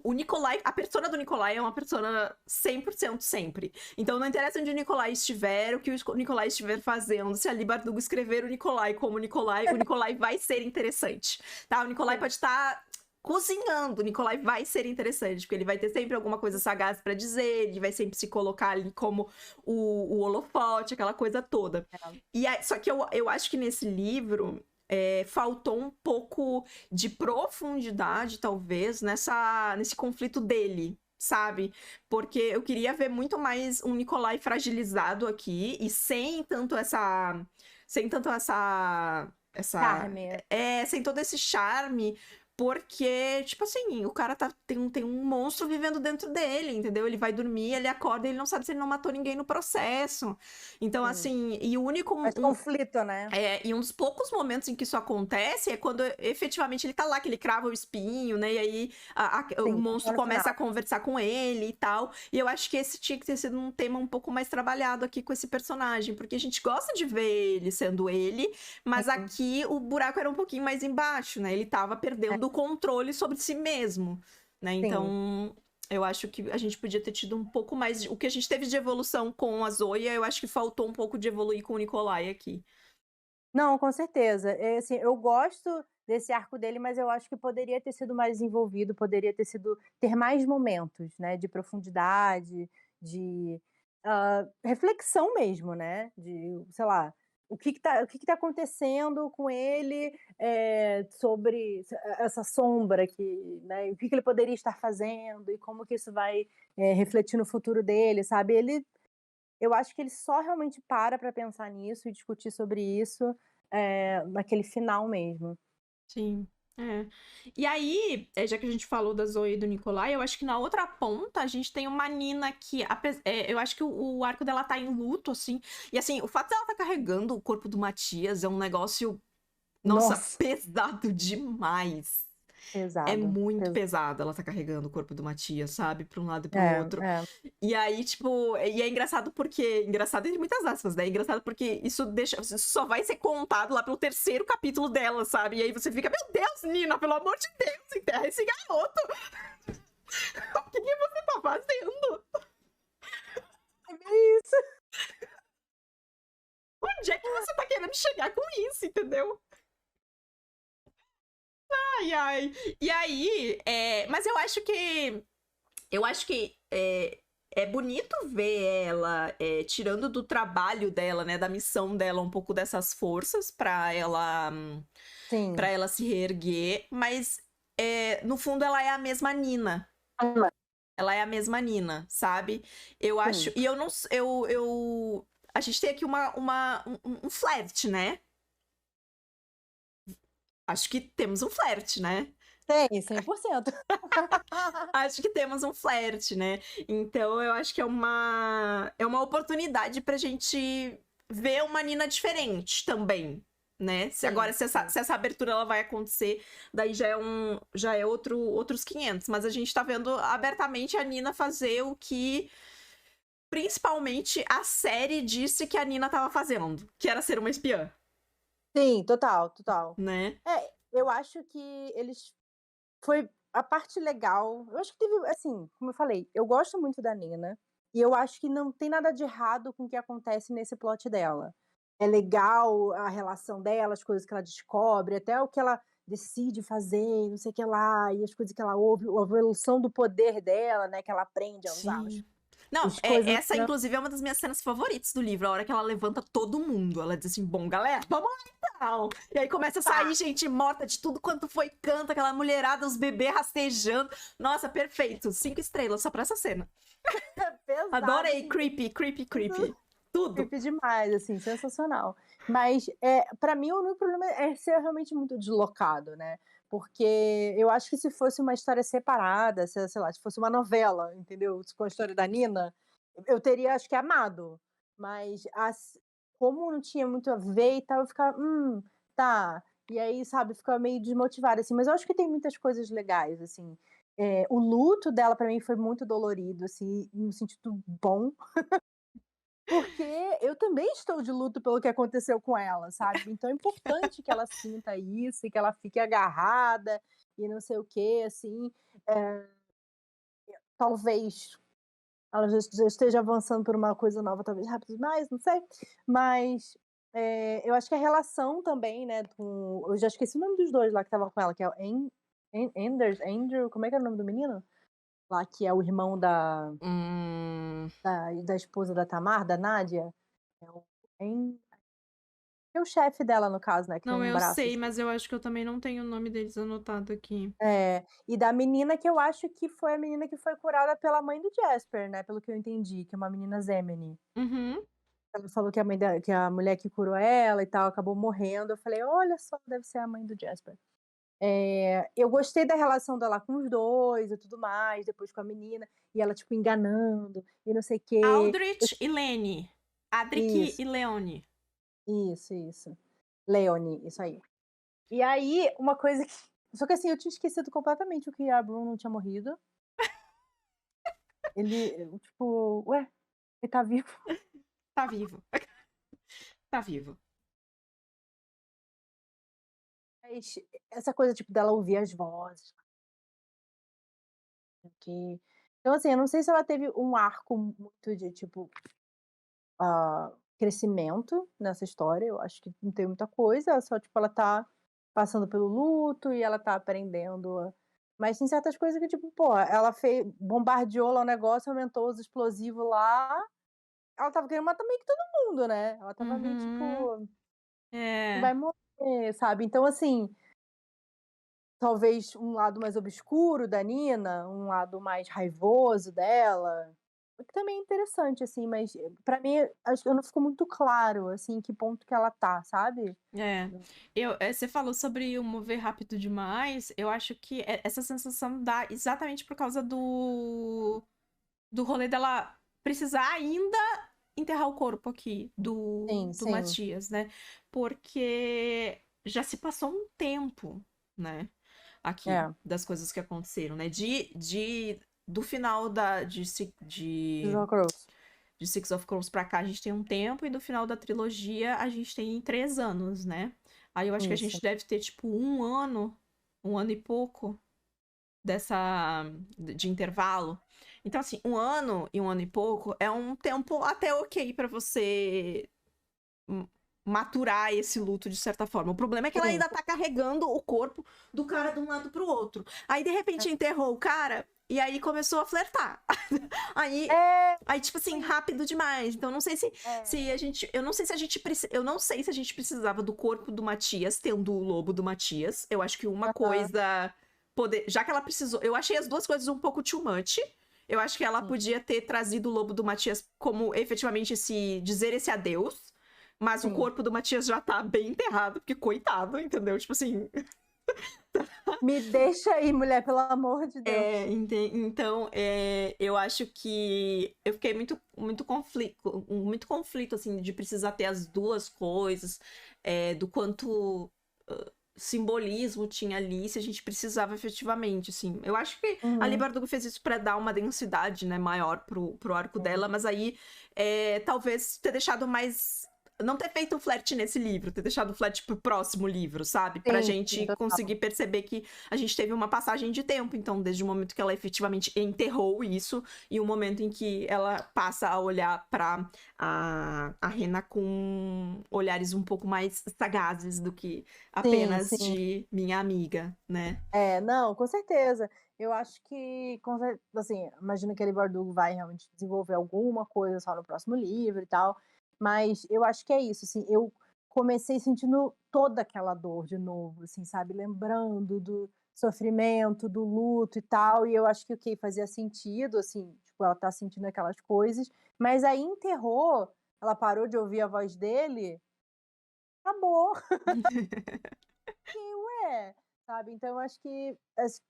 o Nikolai, a persona do Nikolai é uma persona 100% sempre. Então, não interessa onde o Nikolai estiver, o que o Nikolai estiver fazendo, se a Leigh Bardugo escrever o Nikolai como o Nikolai vai ser interessante, tá? O Nikolai pode estar cozinhando, o Nikolai vai ser interessante, porque ele vai ter sempre alguma coisa sagaz pra dizer, ele vai sempre se colocar ali como o holofote, aquela coisa toda. Só que eu acho que nesse livro faltou um pouco de profundidade, talvez, nesse conflito dele, sabe? Porque eu queria ver muito mais um Nikolai fragilizado aqui e sem tanto essa Charme. sem todo esse charme, Porque, tipo assim, o cara tem um monstro vivendo dentro dele, entendeu? Ele vai dormir, ele acorda e ele não sabe se ele não matou ninguém no processo. Então, Sim. assim, e o único. Mas conflito, né? E um dos poucos momentos em que isso acontece é quando efetivamente ele tá lá, que ele crava o espinho, né? E aí o Sim, monstro só no começa a final. conversar com ele e tal. E eu acho que esse tinha que ter sido um tema um pouco mais trabalhado aqui com esse personagem, porque a gente gosta de ver ele sendo ele, mas Sim. aqui o buraco era um pouquinho mais embaixo, né? Ele tava É, perdendo o controle sobre si mesmo, né? sim. Então. Eu acho que a gente podia ter tido um pouco mais. O que a gente teve de evolução com a Zoya, eu acho que faltou um pouco de evoluir com o Nikolai aqui. Não, com certeza. Assim, eu gosto desse arco dele, mas eu acho que poderia ter sido mais desenvolvido, poderia ter mais momentos, né, de profundidade, de, reflexão mesmo, né, de, sei lá, o que que tá acontecendo com ele, sobre essa sombra que, né, o que que ele poderia estar fazendo e como que isso vai, refletir no futuro dele, sabe. Eu acho que ele só realmente para pensar nisso e discutir sobre isso, naquele final mesmo. Sim, é. E aí, já que a gente falou da Zoe e do Nicolai, eu acho que na outra ponta a gente tem uma Nina que, eu acho que o arco dela tá em luto, assim. E assim, o fato dela tá carregando o corpo do Matias é um negócio, nossa, Nossa, pesado demais. É pesado, muito pesado ela tá carregando o corpo do Matias, sabe? Pra um lado e pro é, outro. é. E aí, tipo, e é engraçado porque. Engraçado entre muitas aspas, né? É engraçado porque isso só vai ser contado lá pelo terceiro capítulo dela, sabe? E aí você fica, meu Deus, Nina, pelo amor de Deus, enterra esse garoto! O que você tá fazendo? É isso. Onde é que você tá querendo chegar com isso, entendeu? Ai, ai. E aí, mas eu acho que. Eu acho que é bonito ver ela tirando do trabalho dela, né, da missão dela, um pouco dessas forças para Sim. ela se reerguer, mas no fundo ela é a mesma Nina. Ela é a mesma Nina, sabe? Eu acho. Sim. E eu não. A gente tem aqui um flerte, né? Acho que temos um flerte, né? Tem, 100%. Acho que temos um flerte, né? Então eu acho que é uma oportunidade pra gente ver uma Nina diferente também, né? Sim, Se sim. essa abertura ela vai acontecer, daí já é outros 500, mas a gente tá vendo abertamente a Nina fazer o que principalmente a série disse que a Nina tava fazendo, que era ser uma espiã, Sim, total, total. né? Eu acho que eles foi a parte legal, eu acho que teve assim, como eu falei, eu gosto muito da Nina, e eu acho que não tem nada de errado com o que acontece nesse plot dela. É legal a relação dela, as coisas que ela descobre, até o que ela decide fazer, não sei o que lá, e as coisas que ela ouve, a evolução do poder dela, né, que ela aprende a usar Sim. Não, as coisas, essa né. inclusive é uma das minhas cenas favoritas do livro, a hora que ela levanta todo mundo. Ela diz assim: bom, galera, vamos lá então. E aí começa a sair Tá, gente morta de tudo quanto foi canto, aquela mulherada, os bebês rastejando. Nossa, perfeito. 5 estrelas só pra essa cena. pesado, Adorei. assim, Creepy, creepy, creepy. Tudo. creepy demais, assim, sensacional. Mas, pra mim o único problema é ser realmente muito deslocado, né, porque eu acho que se fosse uma história separada, se sei lá, se fosse uma novela, entendeu, com a história da Nina, eu teria acho que amado, mas como não tinha muito a ver e tal, eu ficava: tá". E aí, sabe, ficava meio desmotivada, assim, mas eu acho que tem muitas coisas legais, assim, o luto dela pra mim foi muito dolorido, assim, no sentido bom, porque eu também estou de luto pelo que aconteceu com ela, sabe. Então é importante que ela sinta isso e que ela fique agarrada e não sei o quê, assim. Eh, Talvez ela já esteja avançando por uma coisa nova, talvez rápido demais, não sei. Mas, eu acho que a relação também, né, com eu já esqueci o nome dos 2 lá que estavam com ela, que é o Andrew, como é que é o nome do menino? Lá que é o irmão Hum... da esposa da Tamar, da Nádia. É o é o chefe dela, no caso, né, que tem Não, um eu braço sei, assim. mas eu acho que eu também não tenho o nome deles anotado aqui. É, e da menina que eu acho que foi a menina que foi curada pela mãe do Jasper, né, pelo que eu entendi, que é uma menina Zemini. Uhum. Ela falou que a mulher que curou ela e tal acabou morrendo, eu falei: "Olha só, deve ser a mãe do Jasper". Eu gostei da relação dela com os dois e tudo mais, depois com a menina, e ela, tipo, enganando e não sei o quê. Aldrich e Lenny. Adric Isso, e Leone. isso. Leonie, isso aí. E aí, uma coisa que só que assim, eu tinha esquecido completamente o que a Bruno não tinha morrido. Tipo: "Ué, ele tá vivo". Tá vivo. Tá vivo. Mas essa coisa, tipo, dela ouvir as vozes, que então assim, eu não sei se ela teve um arco muito de, tipo, crescimento nessa história, eu acho que não tem muita coisa, ela só, tipo, ela tá passando pelo luto e ela tá aprendendo mas tem certas coisas que, tipo, pô, ela fez bombardeou lá o negócio, aumentou os explosivos lá, ela estava querendo matar meio que todo mundo, né, ela estava meio Uhum. tipo: É. "Vai morrer", sabe. Então assim, talvez um lado mais obscuro da Nina, um lado mais raivoso dela, o que também é interessante, assim, mas pra mim, acho que não ficou muito claro, assim, em que ponto que ela tá, sabe. É. Você falou sobre o mover rápido demais, eu acho que essa sensação dá exatamente por causa do rolê dela precisar ainda enterrar o corpo aqui Sim, do sim. Matias, né? Porque já se passou um tempo, né? Aqui, É, das coisas que aconteceram, né? Do final Visual Gross. de Six of Crows pra cá, a gente tem um tempo, e do final da trilogia, a gente tem 3 anos, né? Aí eu acho que a Isso. gente deve ter, tipo, um ano e pouco de intervalo. Então, assim, um ano e um ano e pouco é um tempo até ok pra você maturar esse luto de certa forma. O problema é que ela Sim. ainda tá carregando o corpo do cara de um lado pro outro. Aí, de repente, enterrou o cara e aí começou a flertar. aí, É, aí tipo assim, foi rápido demais. Então, não sei é, se a gente, eu não sei se a gente eu não sei se a gente precisava do corpo do Matias tendo o lobo do Matias. Eu acho que uma aham, coisa já que ela precisou, eu achei as duas coisas um pouco too much. Eu acho que ela sim. podia ter trazido o lobo do Matias como efetivamente dizer esse adeus. Mas o Sim. corpo do Matias já tá bem enterrado, porque coitado, entendeu? Tipo assim. Me deixa aí, mulher, pelo amor de Deus. Então, eu acho que eu fiquei muito conflito, assim, de precisar ter as duas coisas, do quanto simbolismo tinha ali, se a gente precisava efetivamente, assim. Eu acho que a Lee Uhum, Bardugo fez isso pra dar uma densidade, né, maior pro arco sim. dela, mas aí talvez ter deixado mais. Não ter feito um flerte nesse livro, ter deixado o flerte pro próximo livro, sabe? Pra Sim, sim, gente total. conseguir perceber que a gente teve uma passagem de tempo, então, desde o momento que ela efetivamente enterrou isso e o momento em que ela passa a olhar pra a Rena com olhares um pouco mais sagazes do que Sim, apenas sim. de minha amiga, né? Não, com certeza. Eu acho que, assim, imagino que a Bardugo vai realmente desenvolver alguma coisa só no próximo livro e tal, mas eu acho que é isso, assim, eu comecei sentindo toda aquela dor de novo, assim, sabe, lembrando do sofrimento, do luto e tal, e eu acho que, ok, fazia sentido, assim, tipo, ela tá sentindo aquelas coisas, mas aí enterrou, ela parou de ouvir a voz dele, acabou. É, sabe, então eu acho que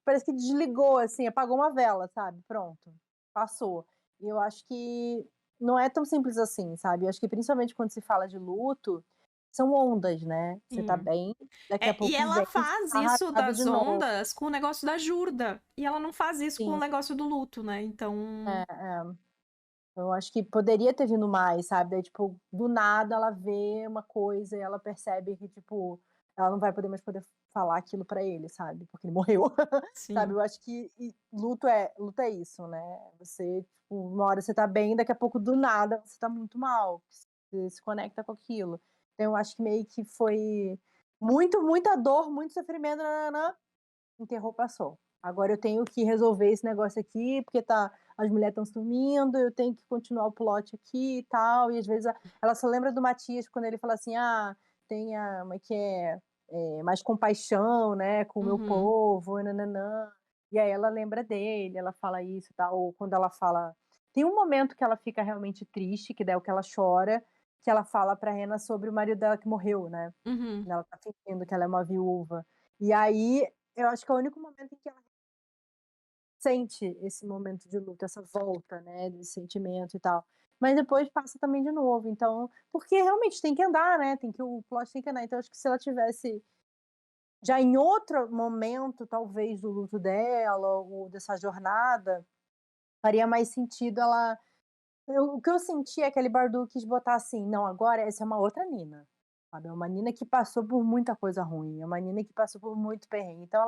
parece que desligou, assim, apagou uma vela, sabe, pronto, passou. E eu acho que não é tão simples assim, sabe, eu acho que principalmente quando se fala de luto, são ondas, né, você tá Sim. bem, daqui a E pouco ela vem faz isso arrastado de das novo. ondas com o negócio da Jurda. E ela não faz isso com o Sim, negócio do luto, né? Então. é. Eu acho que poderia ter vindo mais, sabe, daí, tipo, do nada ela vê uma coisa e ela percebe que, tipo, ela não vai poder falar aquilo pra ele, sabe, porque ele morreu. Sabe, Sim. eu acho que luto é isso, né, você, tipo, uma hora você tá bem, daqui a pouco do nada você tá muito mal, você se conecta com aquilo. Então eu acho que meio que foi muita dor, muito sofrimento, nã enterrou, passou. Agora eu tenho que resolver esse negócio aqui, porque as mulheres estão sumindo, eu tenho que continuar o plot aqui e tal, e às vezes ela só lembra do Matias quando ele fala assim: "Ah, tenha como é que mais compaixão, né, com o meu Uhum. povo, nã e aí ela lembra dele, ela fala isso e tal, ou quando ela fala tem um momento que ela fica realmente triste, que daí é o que ela chora, que ela fala pra Rena sobre o marido dela que morreu, né, Uhum. ela tá fingindo que ela é uma viúva. E aí eu acho que é o único momento em que ela sente esse momento de luto, essa volta, né, desse sentimento e tal. Mas depois passa também de novo, então porque realmente tem que andar, né, o plot tem que andar, então acho que se ela tivesse já em outro momento, talvez, do luto dela ou dessa jornada, faria mais sentido ela o que eu senti é que a Liu Bardu quis botar assim: "Não, agora essa é uma outra Nina", sabe, é uma Nina que passou por muita coisa ruim, é uma Nina que passou por muito perrengue, então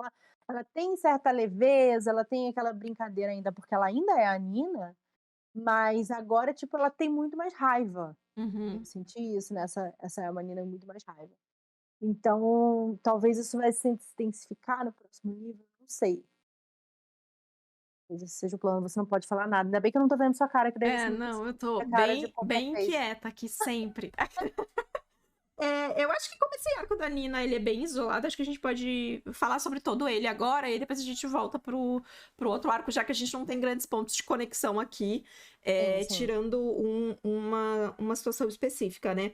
ela tem certa leveza, ela tem aquela brincadeira ainda, porque ela ainda é a Nina, mas agora, tipo, ela tem muito mais raiva. Eu Uhum. senti isso nessa essa é uma Nina muito mais raiva. Então, talvez isso vai se intensificar no próximo livro, não sei. Talvez esse seja o plano, você não pode falar nada, ainda bem que eu não tô vendo sua cara, que daí você É, não precisa não, eu fazer tô a cara de bem, poker bem face. inquieta aqui sempre. Eu acho que como esse arco da Nina, ele é bem isolado, acho que a gente pode falar sobre todo ele agora e depois a gente volta pro outro arco, já que a gente não tem grandes pontos de conexão aqui, Sim, sim. tirando uma situação específica, né?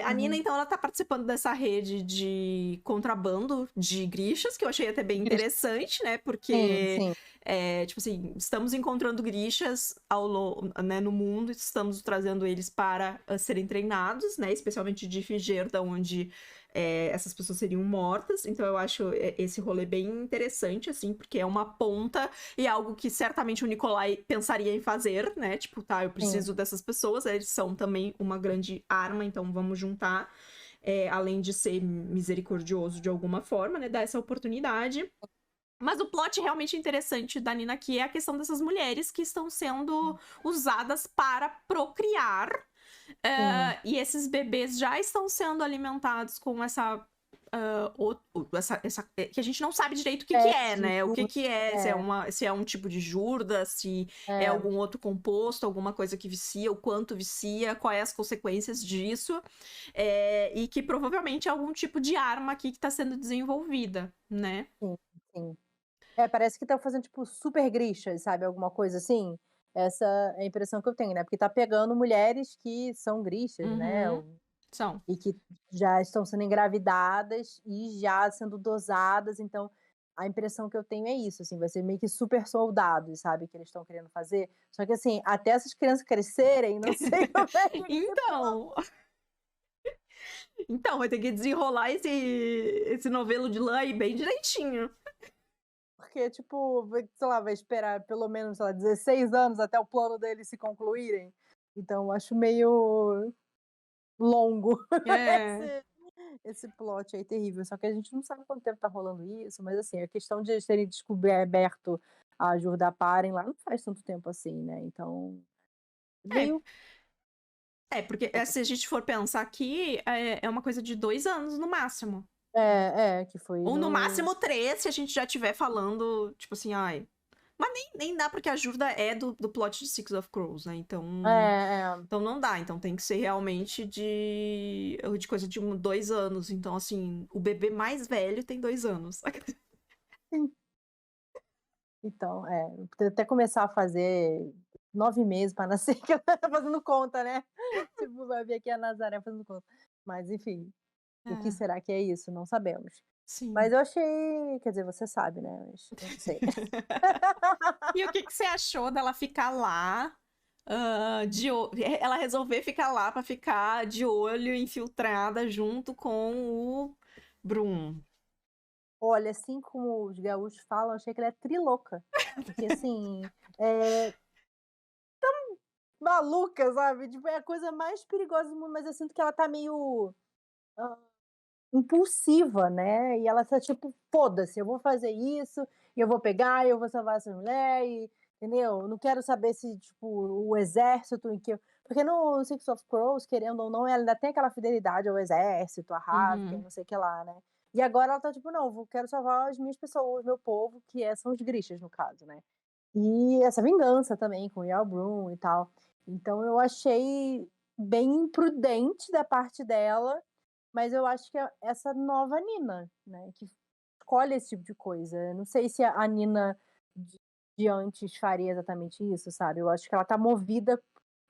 A Nina, Uhum. então, ela tá participando dessa rede de contrabando de grixas, que eu achei até bem interessante, né? Sim, Porque sim. tipo assim, estamos encontrando grixas né, no mundo, estamos trazendo eles para serem treinados, né, especialmente de Figerda, onde essas pessoas seriam mortas. Então eu acho esse rolê bem interessante, assim, porque é uma ponta e algo que certamente o Nikolai pensaria em fazer, né? Tipo, tá, eu Sim. preciso dessas pessoas, eles são também uma grande arma, então vamos juntar. Além de ser misericordioso de alguma forma, né? Dar essa oportunidade. Mas o plot realmente interessante da Nina aqui é a questão dessas mulheres que estão sendo usadas para procriar. Sim. E esses bebês já estão sendo alimentados com essa. Que a gente não sabe direito o que, que É, é, de né? O que, tudo. que é, É, se é um tipo de jurda, se é é, algum outro composto, alguma coisa que vicia, o quanto vicia, quais as consequências disso. E que provavelmente é algum tipo de arma aqui que está sendo desenvolvida, né? sim, sim. É, parece que estão fazendo, tipo, super grixas, sabe, alguma coisa assim. Essa é a impressão que eu tenho, né, porque tá pegando mulheres que são grixas, né, Uhum. São. e que já estão sendo engravidadas e já sendo dosadas, então a impressão que eu tenho é isso, assim, vai ser meio que super soldados, sabe, que eles estão querendo fazer. Só que assim, até essas crianças crescerem, não sei como é que esse plano, Então, vai ter que desenrolar esse novelo de lã aí bem direitinho. porque tipo, sei lá, vai esperar pelo menos, sei lá, 16 anos até o plano deles se concluírem. Então eu acho meio longo É. esse esse plot aí terrível, só que a gente não sabe quanto tempo tá rolando isso, mas assim, a questão de eles terem descoberto a Jurdaparen lá não faz tanto tempo assim, né, então É, meio porque se a gente for pensar aqui, é uma coisa de 2 anos no máximo. que foi Ou no no máximo 3, se a gente já estiver falando, tipo assim, ai. Mas nem dá, porque a Jurda é do plot de Six of Crows, né? é, é, Então não dá. Então tem que ser realmente de coisa de 2 anos. Então, assim, o bebê mais velho tem 2 anos. sim. Então, até começar a fazer 9 meses para nascer, que eu tô fazendo conta, né, tipo, vai vir aqui a Nazaré fazendo conta. Mas enfim, o que É, será que é isso? Não sabemos. Mas sim. eu achei quer dizer, você sabe, né, mas eu não sei. E o que que você achou dela ficar lá, ela resolver ficar lá pra ficar de olho, infiltrada junto com o Brum? Olha, assim como os gaúchos falam, achei que ela é trilouca, porque assim, é maluca, sabe, tipo, é a coisa mais perigosa do mundo, mas eu sinto que ela tá meio, hã, impulsiva, né, e ela tá tipo: "Foda-se, eu vou fazer isso, e eu vou pegar, e eu vou salvar essa mulher e" entendeu? Não quero saber se, tipo, o exército em que eu porque no Six of Crows, querendo ou não, ela ainda tem aquela fidelidade ao exército, a Ravka e Uhum. não sei o que lá, né. E agora ela tá tipo: "Não, quero salvar as minhas pessoas, meu povo", que são os Grishas, no caso, né. E essa vingança também com o Yul Brynn e tal. Então eu achei bem imprudente da parte dela, mas eu acho que é essa nova Nina, né, que escolhe esse tipo de coisa. Eu não sei se a Nina de antes faria exatamente isso, sabe. Eu acho que ela tá movida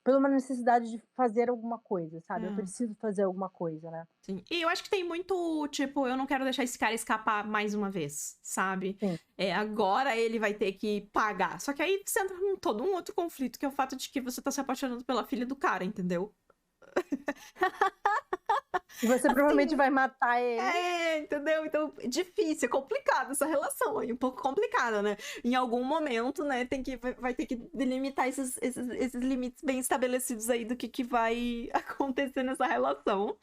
por uma necessidade de fazer alguma coisa, sabe, eu É. preciso fazer alguma coisa, né. Sim. E eu acho que tem muito, tipo, eu não quero deixar esse cara escapar mais uma vez, sabe? Sim. Agora ele vai ter que pagar. Só que aí você entra num todo um outro conflito, que é o fato de que você tá se apaixonando pela filha do cara, entendeu? E você provavelmente Assim, vai matar ele. entendeu? Então, é difícil, é complicado essa relação aí, um pouco complicada, né? Em algum momento, né, vai ter que delimitar esses limites bem estabelecidos aí do que vai acontecer nessa relação.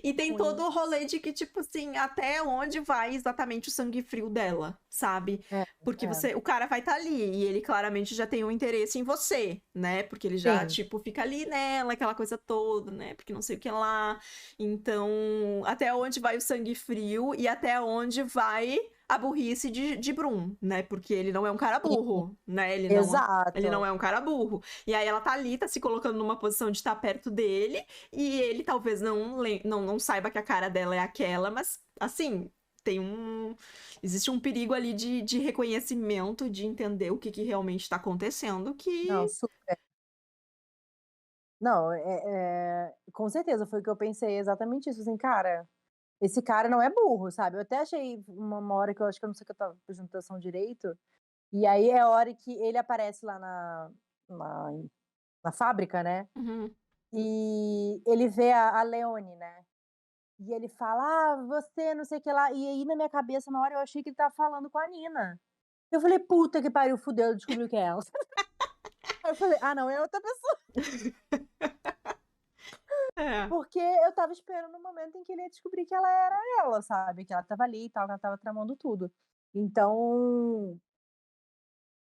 E tem todo Sim. o rolê de que, tipo assim, até onde vai exatamente o sangue frio dela, sabe? É, Porque é. o cara vai estar ali e ele claramente já tem um interesse em você, né? Porque ele já, Sim. tipo, fica ali nela, aquela coisa toda, né? Porque não sei o que lá. Então, até onde vai o sangue frio e até onde vai a burrice de Brum, né? Porque ele não é um cara Sim, burro, né? Ele não exato. é um cara burro. E aí ela tá ali, tá se colocando numa posição de estar perto dele, e ele talvez não saiba que a cara dela é aquela, mas assim, existe um perigo ali de reconhecimento, de entender o que realmente está acontecendo, Não, que. super. Não, com certeza foi o que eu pensei, exatamente isso, assim: "Cara, esse cara não é burro", sabe. Eu até achei uma hora que eu acho que eu não sei que eu estava prestando atenção direito, e aí é a hora que ele aparece lá na na fábrica, né, Uhum. e ele vê a Leone, né, e ele fala: "Ah, você não sei o que lá", e aí na minha cabeça na hora eu achei que ele estava falando com a Nina. Eu falei: "Puta que pariu, fudeu, descobriu que é ela". Aí eu falei: "Ah não, é outra pessoa". É. Porque eu estava esperando o momento em que ele ia descobrir que ela era ela, sabe, que ela estava ali e tal, que ela estava tramando tudo. Então,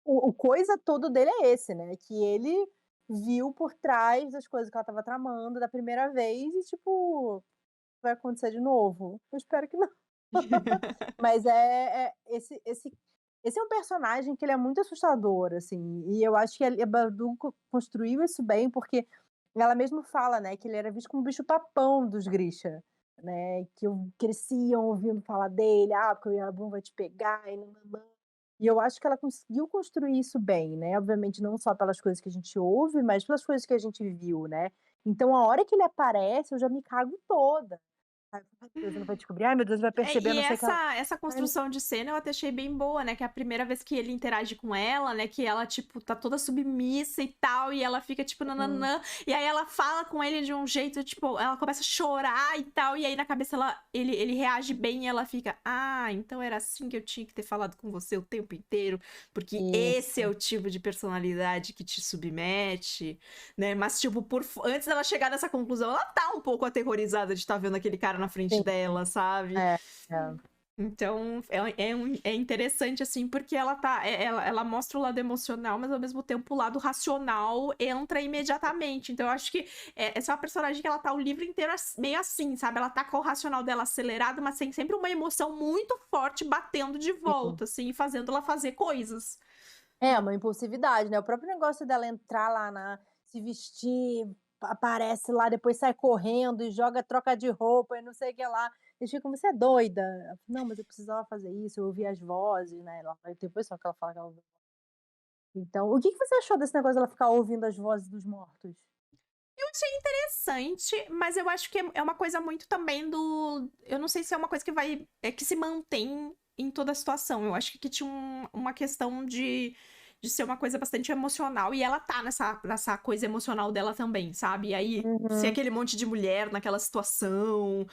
o coisa todo dele é esse, né, que ele viu por trás das coisas que ela estava tramando da primeira vez e, tipo, vai acontecer de novo? Eu espero que não. Mas esse é um personagem que ele é muito assustador, assim, e eu acho que a Babadook construiu isso bem, porque ela mesmo fala, né, que ele era visto como bicho-papão dos Grisha, né, que cresciam ouvindo falar dele: "Ah, porque o Yarabum vai te pegar e nã-nã-nã". E eu acho que ela conseguiu construir isso bem, né, obviamente não só pelas coisas que a gente ouve, mas pelas coisas que a gente viu, né. Então a hora que ele aparece eu já me cago toda. Ai, meu Deus, ele vai descobrir, ai meu Deus, vai perceber E não sei o que lá. essa Ai, construção de cena eu até achei bem boa, né? Que é a primeira vez que ele interage com ela, né? Que ela, tipo, tá toda submissa e tal, e ela fica, tipo, sim, nananã. E aí ela fala com ele de um jeito, tipo, ela começa a chorar e tal, e aí na cabeça ele reage bem e ela fica, ah, então era assim que eu tinha que ter falado com você o tempo inteiro, porque esse é isso, o tipo de personalidade que te submete, né? Mas, tipo, antes dela chegar nessa conclusão, ela tá um pouco aterrorizada de estar vendo aquele cara na frente sim, dela, sabe? é, é, Então, é interessante, assim, porque ela mostra o lado emocional, mas ao mesmo tempo o lado racional entra imediatamente. Então, eu acho que essa é uma personagem que ela tá o livro inteiro meio assim, sabe? Ela tá com o racional dela acelerado, mas tem sempre uma emoção muito forte batendo de sim. volta, assim, e fazendo ela fazer coisas. É, uma impulsividade, né, o próprio negócio dela entrar lá se vestir, aparece lá, depois sai correndo e joga troca de roupa e não sei o que lá, eles ficam: "Você é doida?". Ela: "Não, mas eu precisava fazer isso, eu ouvi as vozes", né, ela depois só que ela fala que ela ouviu. Então, o que que você achou desse negócio dela ficar ouvindo as vozes dos mortos? Eu achei interessante, mas eu acho que é uma coisa muito também do. Eu não sei se é uma coisa que vai. Que se mantém em toda a situação. Eu acho que aqui tinha uma questão de ser uma coisa bastante emocional. E ela tá nessa coisa emocional dela também, sabe? E aí, ser Uhum, aquele monte de mulher naquela situação.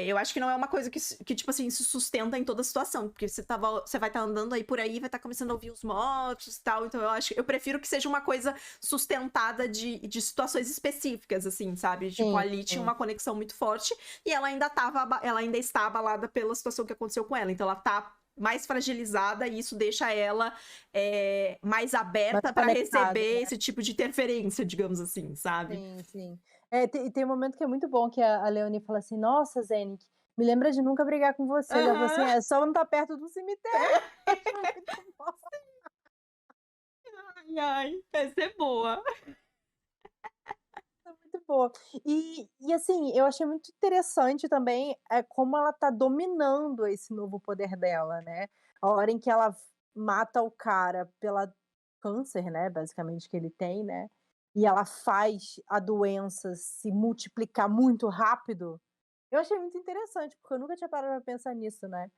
Eu acho que não é uma coisa que, tipo assim, se sustenta em toda a situação. Porque você vai estar andando aí por aí, vai estar começando a ouvir os mortos e tal. Então eu prefiro que seja uma coisa sustentada de situações específicas, assim, sabe? Tipo, sim, ali tinha sim, uma conexão muito forte e ela ainda está abalada pela situação que aconteceu com ela. Então ela tá mais fragilizada e isso deixa ela mais mais aberta para conectada, receber né. esse tipo de interferência, digamos assim, sabe? Sim, sim. É, tem um momento que é muito bom que a Leonie fala assim: "Nossa, Zenic, me lembra de nunca brigar com você". Ela falou assim: Aham. "É, só não tá perto do cemitério". Eu acho muito bom. Ai, ai, essa é boa. É muito boa. E assim, eu achei muito interessante também, como ela tá dominando esse novo poder dela, né. A hora em que ela mata o cara pela câncer, né, basicamente que ele tem, né, e ela faz a doença se multiplicar muito rápido, eu achei muito interessante, porque eu nunca tinha parado pra pensar nisso, né.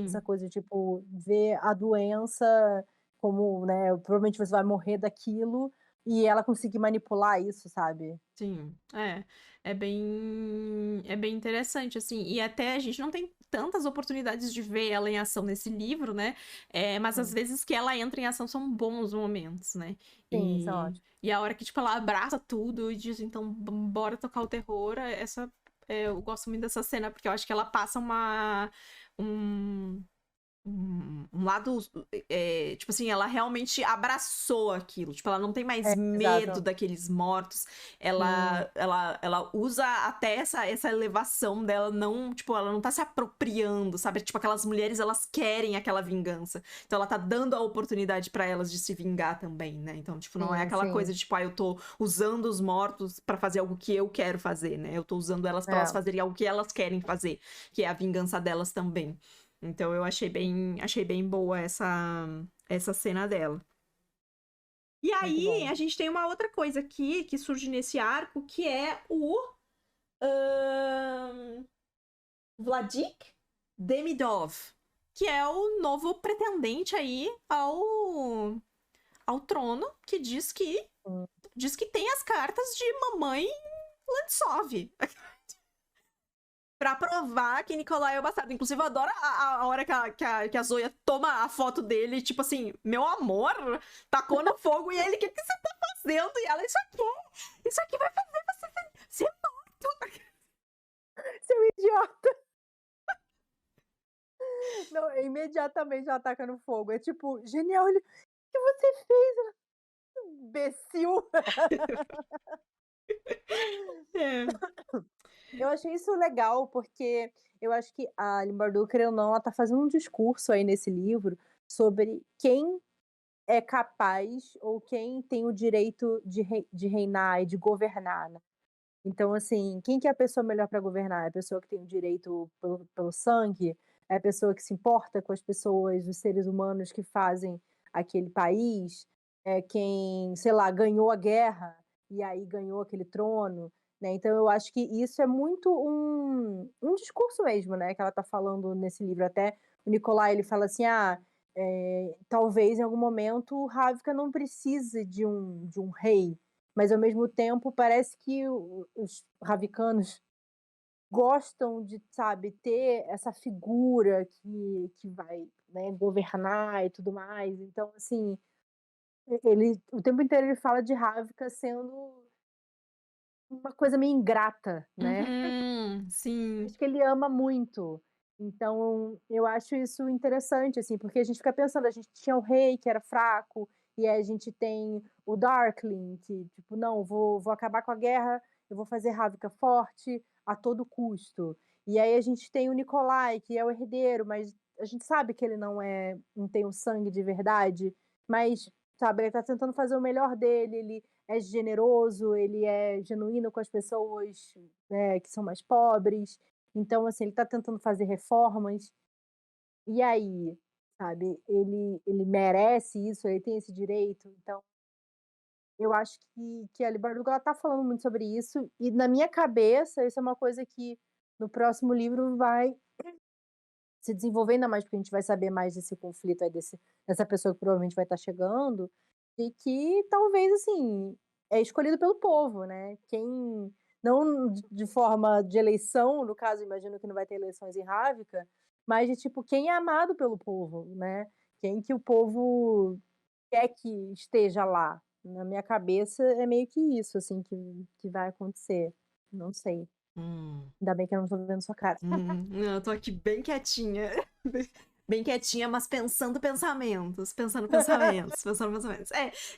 Essa Sim. coisa, tipo, ver a doença como, né, provavelmente você vai morrer daquilo, e ela conseguir manipular isso, sabe. Sim, é bem interessante, assim, e até a gente não tem tantas oportunidades de ver ela em ação nesse livro, né, mas às Hum. vezes que ela entra em ação são bons momentos, né, Sim, isso é ótimo. e a hora que, tipo, ela abraça tudo e diz: "Então bora tocar o terror", eu gosto muito dessa cena, porque eu acho que ela passa um um lado, tipo assim, ela realmente abraçou aquilo, tipo, ela não tem mais É, medo exato. daqueles mortos, Sim, ela usa até essa elevação dela, não, tipo, ela não tá se apropriando, sabe, tipo, aquelas mulheres, elas querem aquela vingança, então ela tá dando a oportunidade pra elas de se vingar também, né, então, tipo, não é sim, aquela coisa sim. de, tipo, eu tô usando os mortos pra fazer algo que eu quero fazer, né, eu tô usando elas pra elas É. fazerem algo que elas querem fazer, que é a vingança delas também. Então eu achei bem boa essa cena dela. E Muito aí bom. a gente tem uma outra coisa aqui que surge nesse arco, que é o ahn, Vladik Demidov, que é o novo pretendente aí ao trono, que Hum. diz que tem as cartas de mamãe Lantsov. Pra provar que Nikolai é o bastardo. Inclusive, eu adoro a hora que a Zoya toma a foto dele, tipo assim, meu amor, tacou no fogo, e ele, o que você tá fazendo? E ela, isso aqui vai fazer você ser morto. Seu idiota! Não, imediatamente ela ataca no fogo, é tipo: "Genial, ele o que você fez?" Ela: "Imbecil". É. Eu achei isso legal, porque eu acho que a Aline Bardot, querendo ou não, ela tá fazendo um discurso aí nesse livro sobre quem é capaz ou quem tem o direito de reinar e de governar, né. Então, assim, quem que é a pessoa melhor para governar? É a pessoa que tem o direito pelo sangue? É a pessoa que se importa com as pessoas, os seres humanos que fazem aquele país? É quem, sei lá, ganhou a guerra e aí ganhou aquele trono, né. Então eu acho que isso é muito um discurso mesmo, né, que ela está falando nesse livro. Até o Nicolai, ele fala assim: "Ah, talvez em algum momento Ravka não precise de um rei", mas ao mesmo tempo parece que os ravicanos gostam de, sabe, ter essa figura que vai, né, governar e tudo mais. Então, assim, ele o tempo inteiro ele fala de Ravka sendo uma coisa meio ingrata, né. Sim. Acho que ele ama muito. Então, eu acho isso interessante, assim, porque a gente fica pensando, a gente tinha o rei que era fraco, e aí a gente tem o Darkling que, tipo: "Não, vou acabar com a guerra, eu vou fazer Ravka forte a todo custo". E aí a gente tem o Nikolai, que é o herdeiro, mas a gente sabe que ele não tem o sangue de verdade, mas, sabe, ele tá tentando fazer o melhor dele, ele é generoso, ele é genuíno com as pessoas, né, que são mais pobres. Então, assim, ele está tentando fazer reformas, e aí, sabe, ele merece isso, ele tem esse direito, então eu acho que a Libe Bardot ela tá falando muito sobre isso, e na minha cabeça isso é uma coisa que no próximo livro vai se desenvolver ainda mais, porque a gente vai saber mais desse conflito aí dessa pessoa que provavelmente vai estar chegando, e que talvez, assim, é escolhido pelo povo, né, quem não de forma de eleição, no caso, imagino que não vai ter eleições em Ravka, mas de tipo, quem é amado pelo povo, né, quem que o povo quer que esteja lá. Na minha cabeça é meio que isso, assim, que vai acontecer, não sei. Hum. Ainda bem que eu não tô vendo sua cara. Não, eu tô aqui bem quietinha. Bem quietinha, mas pensando pensamentos, pensando pensamentos, pensando pensamentos.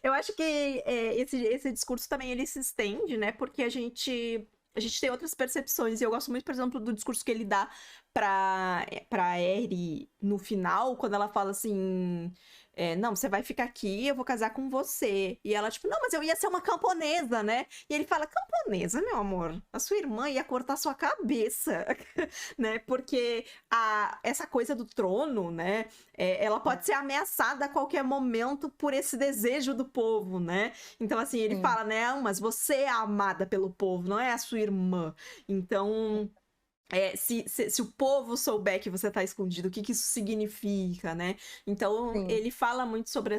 Eu acho que esse discurso também ele se estende, né? Porque a gente tem outras percepções. E eu gosto muito, por exemplo, do discurso que ele dá pra Eri no final, quando ela fala assim. não, você vai ficar aqui, eu vou casar com você. E ela, tipo, não, mas eu ia ser uma camponesa, né? E ele fala, camponesa, meu amor, a sua irmã ia cortar sua cabeça, né? Porque essa coisa do trono, né? Ela pode ser ameaçada a qualquer momento por esse desejo do povo, né? Então, assim, ele Sim. fala, né? Mas você é amada pelo povo, não é a sua irmã. Então, se o povo souber que você tá escondido, o que isso significa, né? Então, Sim. ele fala muito sobre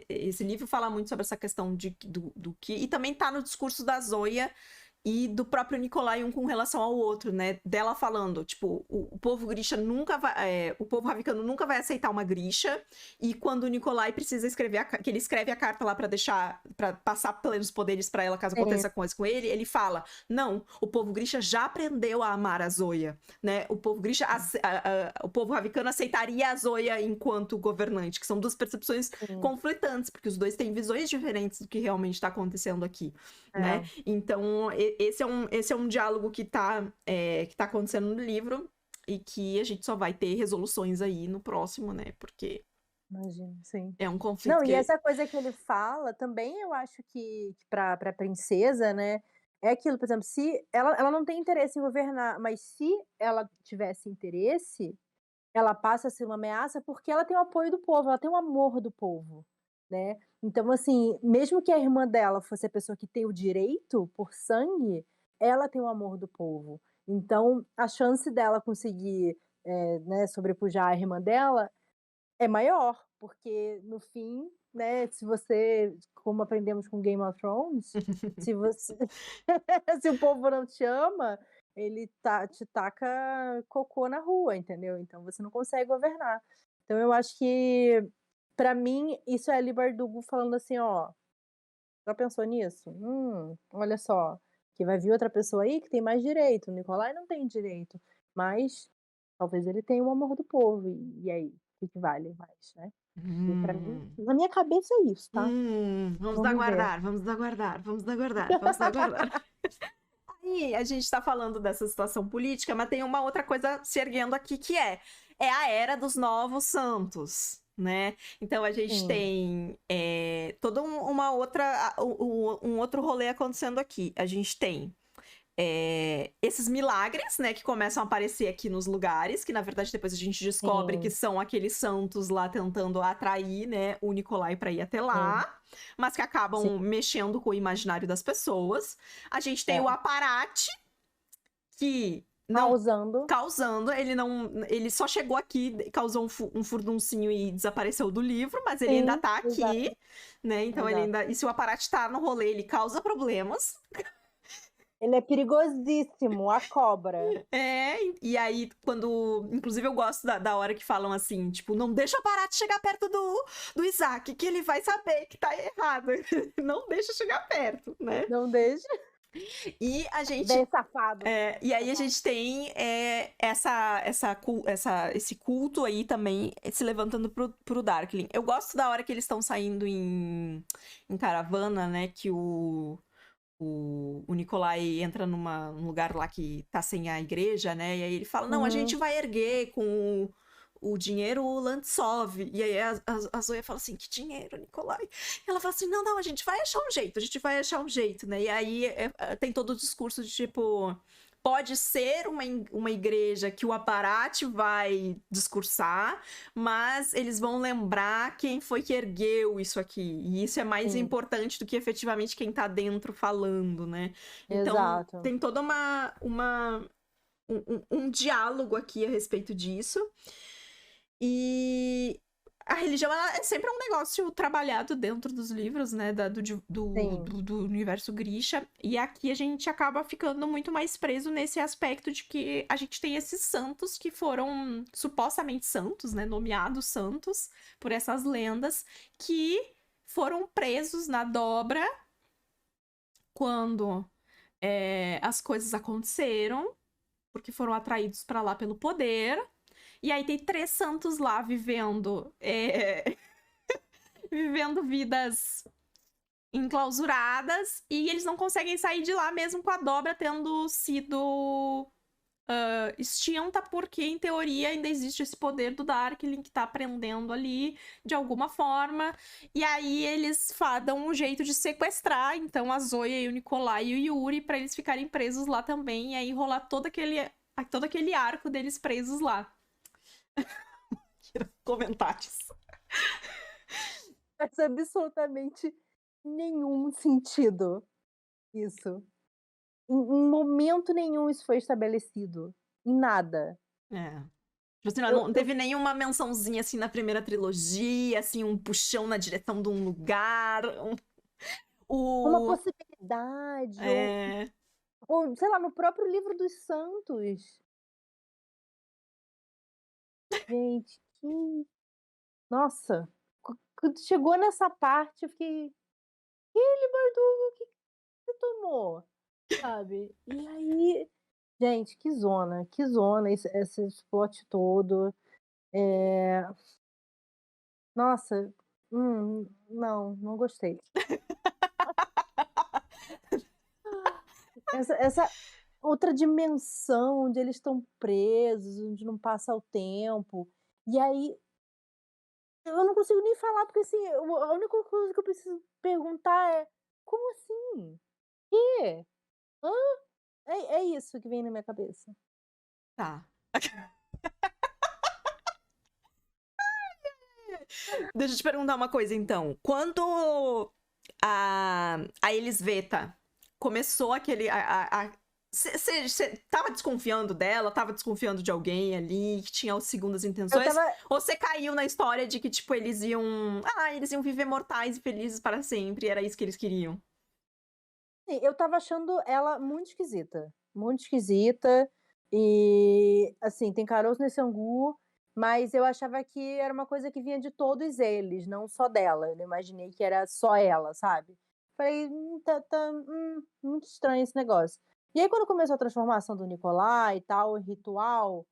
esse livro fala muito sobre essa questão do que... E também tá no discurso da Zoya e do próprio Nikolai um com relação ao outro, né? Dela falando, tipo, o povo Grisha nunca vai... o povo Ravicano nunca vai aceitar uma Grisha, e quando o Nikolai precisa escrever, que ele escreve a carta lá pra passar plenos poderes pra ela, caso aconteça coisa com ele fala, não, o povo Grisha já aprendeu a amar a Zoya, né? O povo Grisha, o povo Ravicano aceitaria a Zoya enquanto governante, que são duas percepções conflitantes, porque os dois têm visões diferentes do que realmente tá acontecendo aqui, né? Então, esse é um diálogo que tá acontecendo no livro e que a gente só vai ter resoluções aí no próximo, né? Porque Imagino, sim. é um conflito Não, e que... essa coisa que ele fala também eu acho que pra princesa, né, é aquilo, por exemplo, se ela não tem interesse em governar, mas se ela tivesse interesse, ela passa a ser uma ameaça, porque ela tem o apoio do povo, ela tem o amor do povo, né. Então, assim, mesmo que a irmã dela fosse a pessoa que tem o direito por sangue, ela tem o amor do povo. Então, a chance dela conseguir, né, sobrepujar a irmã dela é maior, porque no fim, né, se você, como aprendemos com Game of Thrones, se você se o povo não te ama, ele te taca cocô na rua, entendeu? Então você não consegue governar. Então eu acho que, pra mim, isso é ali Bardugo falando assim: "Ó, já pensou nisso? Olha só, que vai vir outra pessoa aí que tem mais direito, o Nicolai não tem direito, mas talvez ele tenha o amor do povo, e aí, o que vale mais, né?" E pra mim, na minha cabeça é isso, tá. Vamos Vamos ver. aguardar, vamos aguardar, vamos aguardar, vamos aguardar. Aí a gente tá falando dessa situação política, mas tem uma outra coisa se erguendo aqui que é a era dos novos santos, né? Então a gente Sim, tem toda uma outra um outro rolê acontecendo aqui. A gente tem esses milagres, né, que começam a aparecer aqui nos lugares, que na verdade depois a gente descobre que sim, são aqueles santos lá tentando atrair, né, o Nicolai para ir até sim, lá, mas que sim. acabam mexendo com o imaginário das pessoas. A gente tem o É. Aparate, que não Causando. causando, ele só chegou aqui, causou um furduncinho e desapareceu do livro, mas ele ainda Sim, tá aqui, exato, né? Então ele exato. ainda, e se o Aparate tá no rolê, ele causa problemas. Ele é perigosíssimo, a cobra. E aí, inclusive, eu gosto da hora que falam assim, tipo, não deixa o Barato chegar perto do Isaac, que ele vai saber que tá errado. Não deixa chegar perto, né? Não deixa. E a Bem gente. safado. E aí a gente tem esse culto aí também se levantando pro Darkling. Eu gosto da hora que eles estão saindo em caravana, né? Que o Nikolai entra num lugar lá que tá sem a igreja, né? E aí ele fala, não, a gente vai erguer com o dinheiro Lantsov. E aí a Zoya fala assim, que dinheiro, Nikolai? E ela fala assim, não, a gente vai achar um jeito, a gente vai achar um jeito, né? E aí tem todo o discurso de tipo... Pode ser uma igreja que o Aparate vai discursar, mas eles vão lembrar quem foi que ergueu isso aqui. E isso é mais Sim, importante do que efetivamente quem tá dentro falando, né? Então, exato. tem toda um diálogo aqui a respeito disso. E a religião ela é sempre um negócio trabalhado dentro dos livros, né? Sim, Do universo Grisha. E aqui a gente acaba ficando muito mais preso nesse aspecto de que a gente tem esses santos que foram supostamente santos, né? Nomeados santos por essas lendas, que foram presos na dobra quando as coisas aconteceram, porque foram atraídos para lá pelo poder. E aí tem 3 santos lá vivendo vivendo vidas enclausuradas e eles não conseguem sair de lá mesmo com a dobra tendo sido extinta porque, em teoria, ainda existe esse poder do Darkling que tá aprendendo ali de alguma forma. E aí eles dão um jeito de sequestrar, então, a Zoya e o Nikolai e o Yuri pra eles ficarem presos lá também. E aí rolar todo aquele arco deles presos lá. Comentários. Faz absolutamente nenhum sentido isso. Em momento nenhum isso foi estabelecido. Em nada. Tipo assim, não teve nenhuma mençãozinha assim na primeira trilogia, assim, um puxão na direção de um lugar. Uma possibilidade. Ou, sei lá, no próprio livro dos Santos. Gente, que. Nossa! Quando chegou nessa parte, eu fiquei. Ele, Bardugo, o que você tomou? Sabe? E aí. Gente, que zona esse plot todo. Nossa, não gostei. Essa outra dimensão onde eles estão presos, onde não passa o tempo. E aí eu não consigo nem falar, porque assim, a única coisa que eu preciso perguntar é: como assim? Quê? Hã? É isso que vem na minha cabeça. Tá. Deixa eu te perguntar uma coisa, então. Quando a Elisveta começou aquele... Você tava desconfiando dela? Tava desconfiando de alguém ali que tinha segundas intenções? Ou você caiu na história de que, tipo, eles iam viver mortais e felizes para sempre, e era isso que eles queriam? Sim, eu tava achando ela muito esquisita. Muito esquisita. E, assim, tem caroço nesse angu, mas eu achava que era uma coisa que vinha de todos eles, não só dela. Eu não imaginei que era só ela, sabe? Falei, muito estranho esse negócio. E aí, quando começou a transformação do Nicolai e tal, o ritual,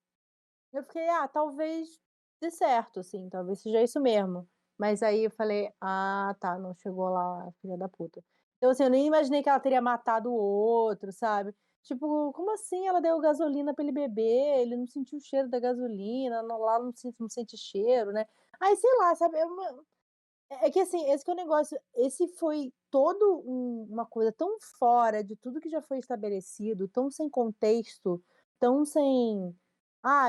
eu fiquei, talvez dê certo, assim, talvez seja isso mesmo. Mas aí eu falei, tá, não chegou lá, filha da puta. Então, assim, eu nem imaginei que ela teria matado o outro, sabe? Tipo, como assim ela deu gasolina pra ele beber? Ele não sentiu o cheiro da gasolina, lá não sente cheiro, né? Aí, sei lá, sabe? É que assim, esse que é o negócio. Esse foi todo uma coisa tão fora de tudo que já foi estabelecido, tão sem contexto, tão sem.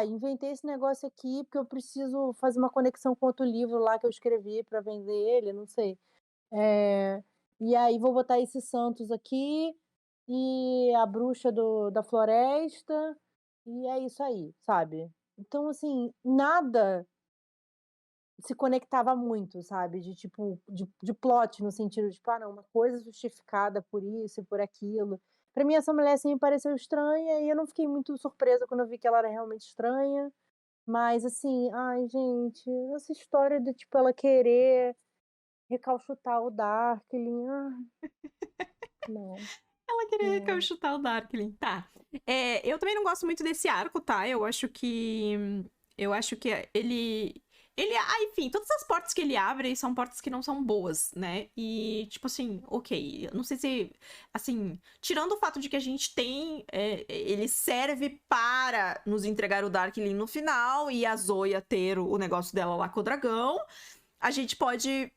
Inventei esse negócio aqui porque eu preciso fazer uma conexão com outro livro lá que eu escrevi para vender ele, não sei. E aí vou botar esse Santos aqui e a bruxa da floresta, e é isso aí, sabe? Então, assim, nada se conectava muito, sabe, de tipo, de plot no sentido de tipo: "Ah não, uma coisa justificada por isso e por aquilo". Pra mim essa mulher, assim, me pareceu estranha e eu não fiquei muito surpresa quando eu vi que ela era realmente estranha, mas assim, ai gente, essa história de tipo ela querer recalchutar o Darkling, não, Ela queria não. recalchutar o Darkling. Tá. Eu também não gosto muito desse arco, tá? Eu acho que ele. Enfim, todas as portas que ele abre são portas que não são boas, né? E, tipo assim, ok. Eu não sei se. Assim, tirando o fato de que a gente tem. Ele serve para nos entregar o Darkling no final e a Zoya ter o negócio dela lá com o dragão. A gente pode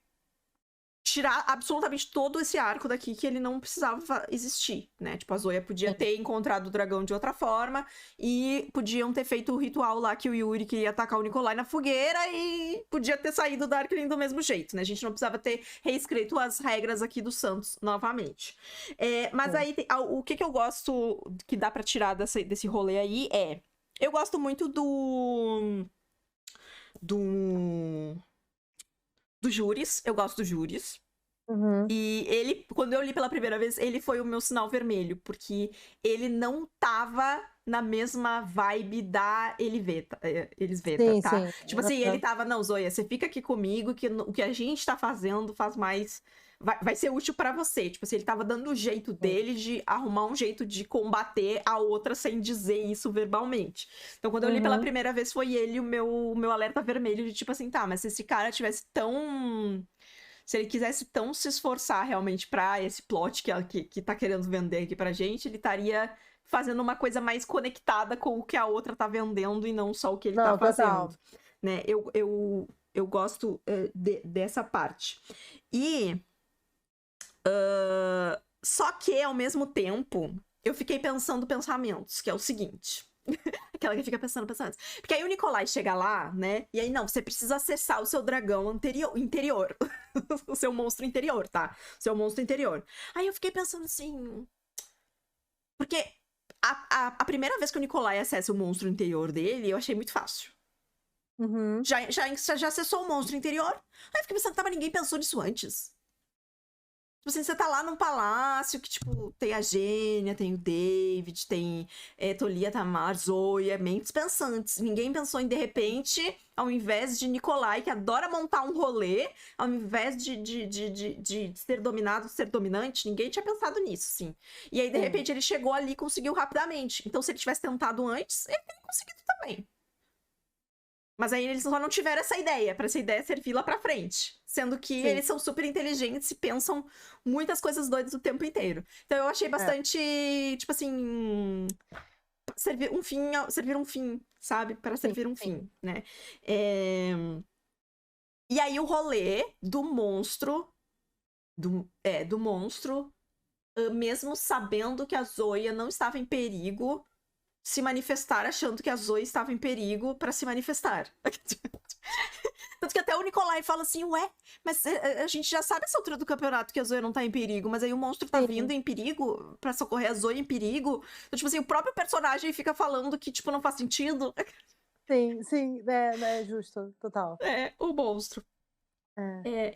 tirar absolutamente todo esse arco daqui que ele não precisava existir, né? Tipo, a Zoya podia ter encontrado o dragão de outra forma e podiam ter feito o ritual lá que o Yuri queria atacar o Nikolai na fogueira e podia ter saído do Darkling do mesmo jeito, né? A gente não precisava ter reescrito as regras aqui do Santos novamente. Mas aí, o que eu gosto que dá pra tirar desse rolê aí eu gosto muito do Júris, eu gosto do Júris. Uhum. E ele, quando eu li pela primeira vez, ele foi o meu sinal vermelho, porque ele não tava na mesma vibe da Elisveta, Sim, tá? sim. Tipo assim, ele tava, não, Zoya, você fica aqui comigo, que o que a gente tá fazendo faz mais... Vai ser útil pra você. Tipo assim, ele tava dando o jeito dele de arrumar um jeito de combater a outra sem dizer isso verbalmente. Então, quando eu li pela primeira vez, foi ele o meu alerta vermelho de tipo assim, tá, mas se esse cara tivesse tão... Se ele quisesse tão se esforçar realmente pra esse plot que tá querendo vender aqui pra gente, ele estaria fazendo uma coisa mais conectada com o que a outra tá vendendo e não só o que ele tá Não, total. fazendo, né? Eu gosto dessa parte. E só que, ao mesmo tempo, eu fiquei pensando pensamentos, que é o seguinte. Aquela que fica pensando pensamentos. Porque aí o Nikolai chega lá, né? E aí, não, você precisa acessar o seu dragão interior. O seu monstro interior, tá? O seu monstro interior. Aí eu fiquei pensando assim. Porque a primeira vez que o Nikolai acessa o monstro interior dele, eu achei muito fácil. Uhum. Já acessou o monstro interior? Aí eu fiquei pensando, tá, mas ninguém pensou nisso antes. Tipo assim, você tá lá num palácio que, tipo, tem a Gênia, tem o David, tem Tolia, Tamar, Zoya, mentes pensantes. Ninguém pensou em, de repente, ao invés de Nikolai, que adora montar um rolê, ao invés de ser dominado, ser dominante, ninguém tinha pensado nisso, sim. E aí, de repente, ele chegou ali e conseguiu rapidamente. Então, se ele tivesse tentado antes, ele teria conseguido também. Mas aí eles só não tiveram essa ideia, pra essa ideia servir lá pra frente. Sendo que eles são super inteligentes e pensam muitas coisas doidas o tempo inteiro. Então eu achei bastante, tipo assim, servir um fim, sabe? Para servir um fim, né? E aí o rolê do monstro, do monstro, mesmo sabendo que a Zoya não estava em perigo, se manifestar achando que a Zoe estava em perigo para se manifestar. Tanto que até o Nikolai fala assim, ué, mas a gente já sabe essa altura do campeonato que a Zoe não tá em perigo, mas aí o monstro tá vindo em perigo pra socorrer a Zoe em perigo. Então, tipo assim, o próprio personagem fica falando que, tipo, não faz sentido. Sim, é justo, total. É, o monstro.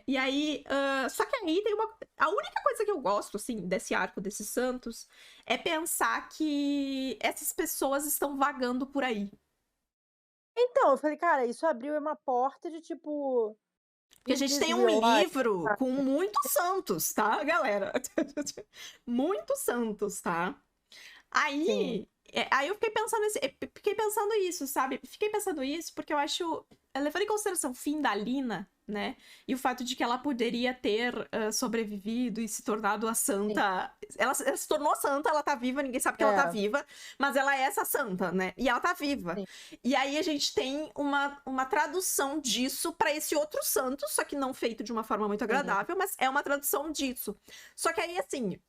E aí, só que aí tem a única coisa que eu gosto, assim, desse arco desses santos é pensar que essas pessoas estão vagando por aí. Então, eu falei: "Cara, isso abriu uma porta de, tipo, Porque a um gente tem um desvio lógico". livro com muitos santos, tá, galera? Muitos santos, tá? Sim, Aí eu fiquei pensando isso, sabe? Fiquei pensando isso porque eu acho, levando em consideração o fim da Lina, né? E o fato de que ela poderia ter sobrevivido e se tornado a sim. santa. Ela se tornou santa, ela tá viva, ninguém sabe que ela tá É, viva, mas ela é essa santa, né? E ela tá viva. sim. E aí a gente tem uma tradução disso pra esse outro santo, só que não feito de uma forma muito Uhum. agradável, mas é uma tradução disso. Só que aí, assim,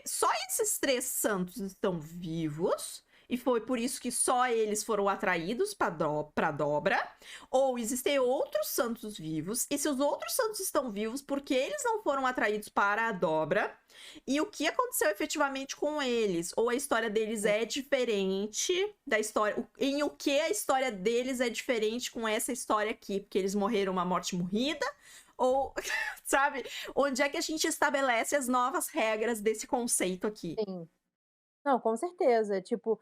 só esses 3 santos estão vivos, e foi por isso que só eles foram atraídos para Dobra. Ou existem outros santos vivos, e se os outros santos estão vivos, porque eles não foram atraídos para a Dobra, e o que aconteceu efetivamente com eles? Ou a história deles é diferente da história. Em o que a história deles é diferente com essa história aqui? Porque eles morreram uma morte morrida? Ou, sabe? Onde é que a gente estabelece as novas regras desse conceito aqui? Sim. Não, com certeza. Tipo,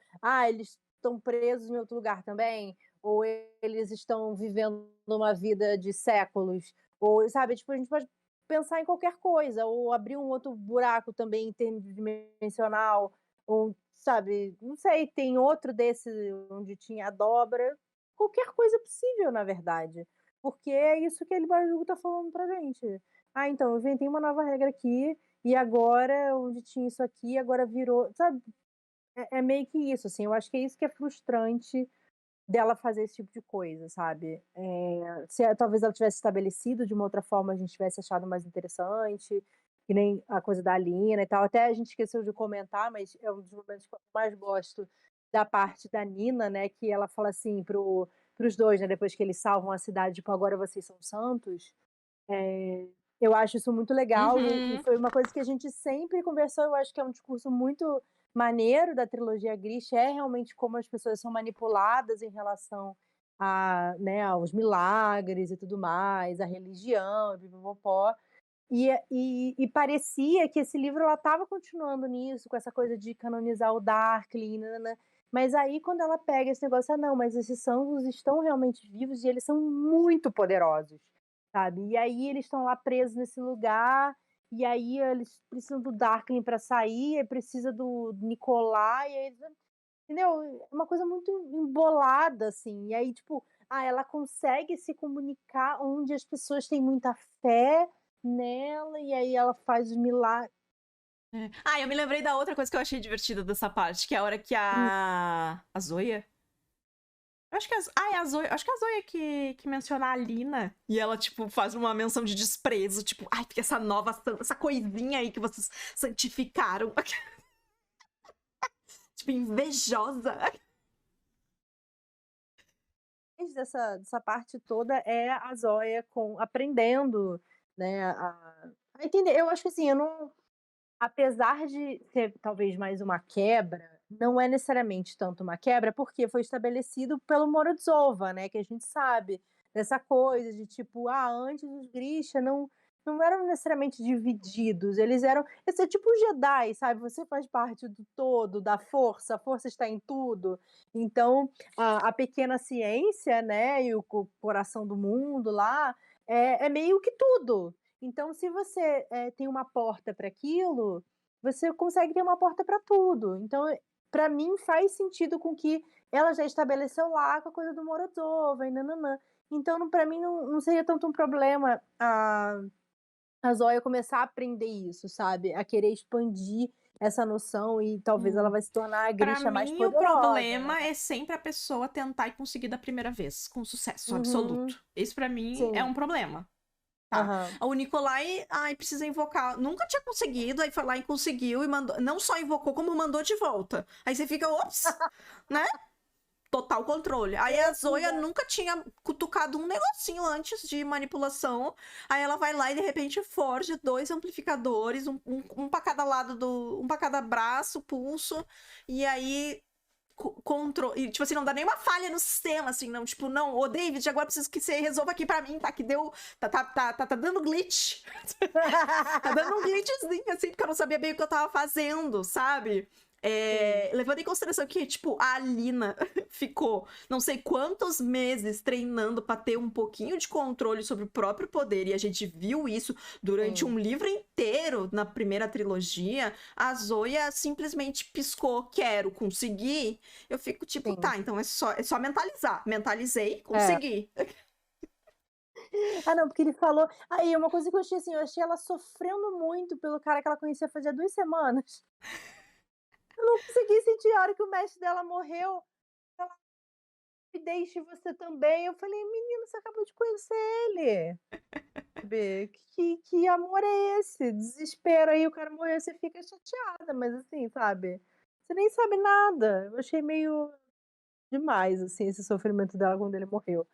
eles estão presos em outro lugar também, ou eles estão vivendo uma vida de séculos, ou, sabe, tipo, a gente pode pensar em qualquer coisa, ou abrir um outro buraco também interdimensional, ou, sabe, não sei, tem outro desse onde tinha a dobra, qualquer coisa possível, na verdade. Porque é isso que ele Bardugo tá falando pra gente. Então, eu inventei uma nova regra aqui, e agora, onde tinha isso aqui, agora virou, sabe? É meio que isso, assim, eu acho que é isso que é frustrante dela fazer esse tipo de coisa, sabe. Se talvez ela tivesse estabelecido de uma outra forma, a gente tivesse achado mais interessante, que nem a coisa da Alina e tal. Até a gente esqueceu de comentar, mas é um dos momentos que eu mais gosto da parte da Nina, né, que ela fala assim para os 2, né, depois que eles salvam a cidade, tipo: "Agora vocês são santos". Eu acho isso muito legal e Uhum. foi uma coisa que a gente sempre conversou, eu acho que é um discurso muito maneiro da trilogia Grisha, é realmente como as pessoas são manipuladas em relação a, né, aos milagres e tudo mais, a religião, pipopopó. E parecia que esse livro ela estava continuando nisso, com essa coisa de canonizar o Darkling, nã mas aí quando ela pega esse negócio: "Ah não, mas esses santos estão realmente vivos e eles são muito poderosos", sabe. E aí eles estão lá presos nesse lugar, e aí eles precisam do Darkling para sair, aí precisa do Nicolai, e aí eles entendeu? É uma coisa muito embolada, assim, e aí tipo, ela consegue se comunicar onde as pessoas têm muita fé nela, e aí ela faz os milagres. É. Ah, eu me lembrei da outra coisa que eu achei divertida dessa parte, que é a hora que Hum. a Zoya. Eu acho que é a Zoya. Acho que é a Zoya que menciona a Alina. E ela, tipo, faz uma menção de desprezo. Tipo, ai, porque essa nova, essa coisinha aí que vocês santificaram. Tipo, invejosa. Dessa parte toda é a Zoya aprendendo, né, a entender. Eu acho que assim, eu não, apesar de ser talvez mais uma quebra, não é necessariamente tanto uma quebra, porque foi estabelecido pelo Morozova, né, que a gente sabe dessa coisa de tipo, antes os Grisha não eram necessariamente divididos, eles eram, esse é tipo um Jedi, sabe, você faz parte do todo, da força, a força está em tudo. Então, a pequena ciência, né, e o coração do mundo lá, é meio que tudo. Então, se você tem uma porta para aquilo, você consegue ter uma porta para tudo. Então, para mim, faz sentido com que ela já estabeleceu lá com a coisa do Morozova e nananã. Então, para mim, não seria tanto um problema a Zoya começar a aprender isso, sabe? A querer expandir essa noção e talvez ela vai se tornar a Pra Grisha mais mim, o poderosa, né? problema é sempre a pessoa tentar e conseguir da primeira vez, com sucesso Uhum, absoluto. Isso pra mim é sim. um problema. Tá. Aham. O Nicolai, precisa invocar. Nunca tinha conseguido, aí foi lá e conseguiu e mandou. Não só invocou, como mandou de volta. Aí você fica, ops, né? Total controle. Aí a Zoya Exato. nunca tinha cutucado um negocinho antes de manipulação. Aí ela vai lá e de repente forge 2 amplificadores, um para cada lado um para cada braço, pulso. E aí controle. E, tipo assim, não dá nenhuma falha no sistema, assim, não. Tipo, não, ô David, agora preciso que você resolva aqui pra mim, tá? Que deu. Tá dando glitch. Tá dando um glitchzinho, assim, porque eu não sabia bem o que eu tava fazendo, sabe? Levando em consideração que, tipo, a Alina ficou não sei quantos meses treinando pra ter um pouquinho de controle sobre o próprio poder, e a gente viu isso durante Sim, um livro inteiro na primeira trilogia. A Zoya simplesmente piscou, quero, consegui. Eu fico tipo, sim. tá, então é só mentalizar. Mentalizei, É. consegui. Não, porque ele falou aí uma coisa que eu achei assim, eu achei ela sofrendo muito pelo cara que ela conhecia fazia 2 semanas. Eu não consegui sentir a hora que o mestre dela morreu, ela: "Me deixe você também", eu falei: "Menino, você acabou de conhecer ele, sabe, que amor é esse? Desespero, aí o cara morreu, você fica chateada, mas assim, sabe, você nem sabe nada". Eu achei meio demais, assim, esse sofrimento dela quando ele morreu.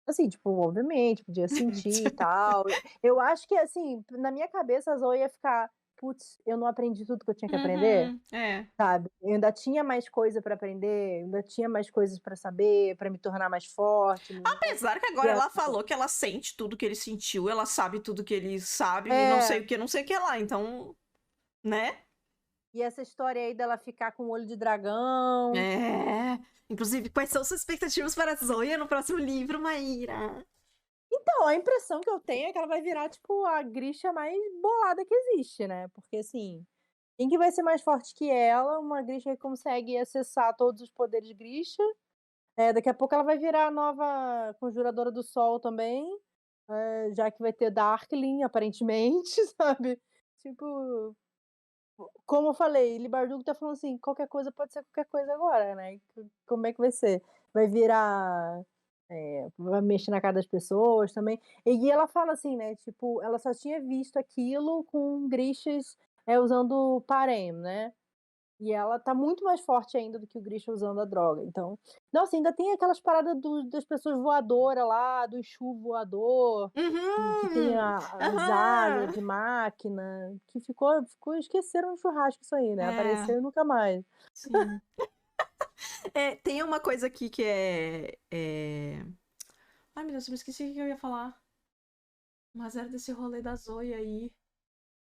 Assim, tipo, obviamente, podia sentir e tal. Eu acho que, assim, na minha cabeça a Zoe ia ficar: "Putz, eu não aprendi tudo que eu tinha que aprender", Uhum, é. sabe. Eu ainda tinha mais coisa pra aprender, eu ainda tinha mais coisas pra saber, pra me tornar mais forte, me Apesar que e agora ela falou que ela sente tudo que ele sentiu, ela sabe tudo que ele sabe, e é, não sei o que lá, então, né? e essa história aí dela ficar com o olho de dragão. É. Inclusive, quais são suas expectativas para a Zoya no próximo livro, Maíra? Então, a impressão que eu tenho é que ela vai virar, tipo, a Grisha mais bolada que existe, né, porque, assim, quem que vai ser mais forte que ela? Uma Grisha que consegue acessar todos os poderes Grisha. Daqui a pouco ela vai virar a nova Conjuradora do Sol também, já que vai ter Darkling aparentemente, sabe. Tipo, como eu falei, Lee Bardugo tá falando assim: "Qualquer coisa pode ser qualquer coisa agora, né, como é que vai ser? Vai virar, vai mexer na cara das pessoas também". E ela fala assim, né, tipo, ela só tinha visto aquilo com Grishas, usando Parem, né. E ela tá muito mais forte ainda do que o Grisha usando a droga, então nossa, ainda tem aquelas paradas das pessoas voadora lá, do Exu voador, que tem Uhum. as asas Aham. de máquina, que ficou esqueceram no churrasco isso aí, né, É, apareceu e nunca mais. sim. Tem uma coisa aqui que Ai, meu Deus, eu me esqueci o que eu ia falar. Mas era desse rolê da Zoe aí.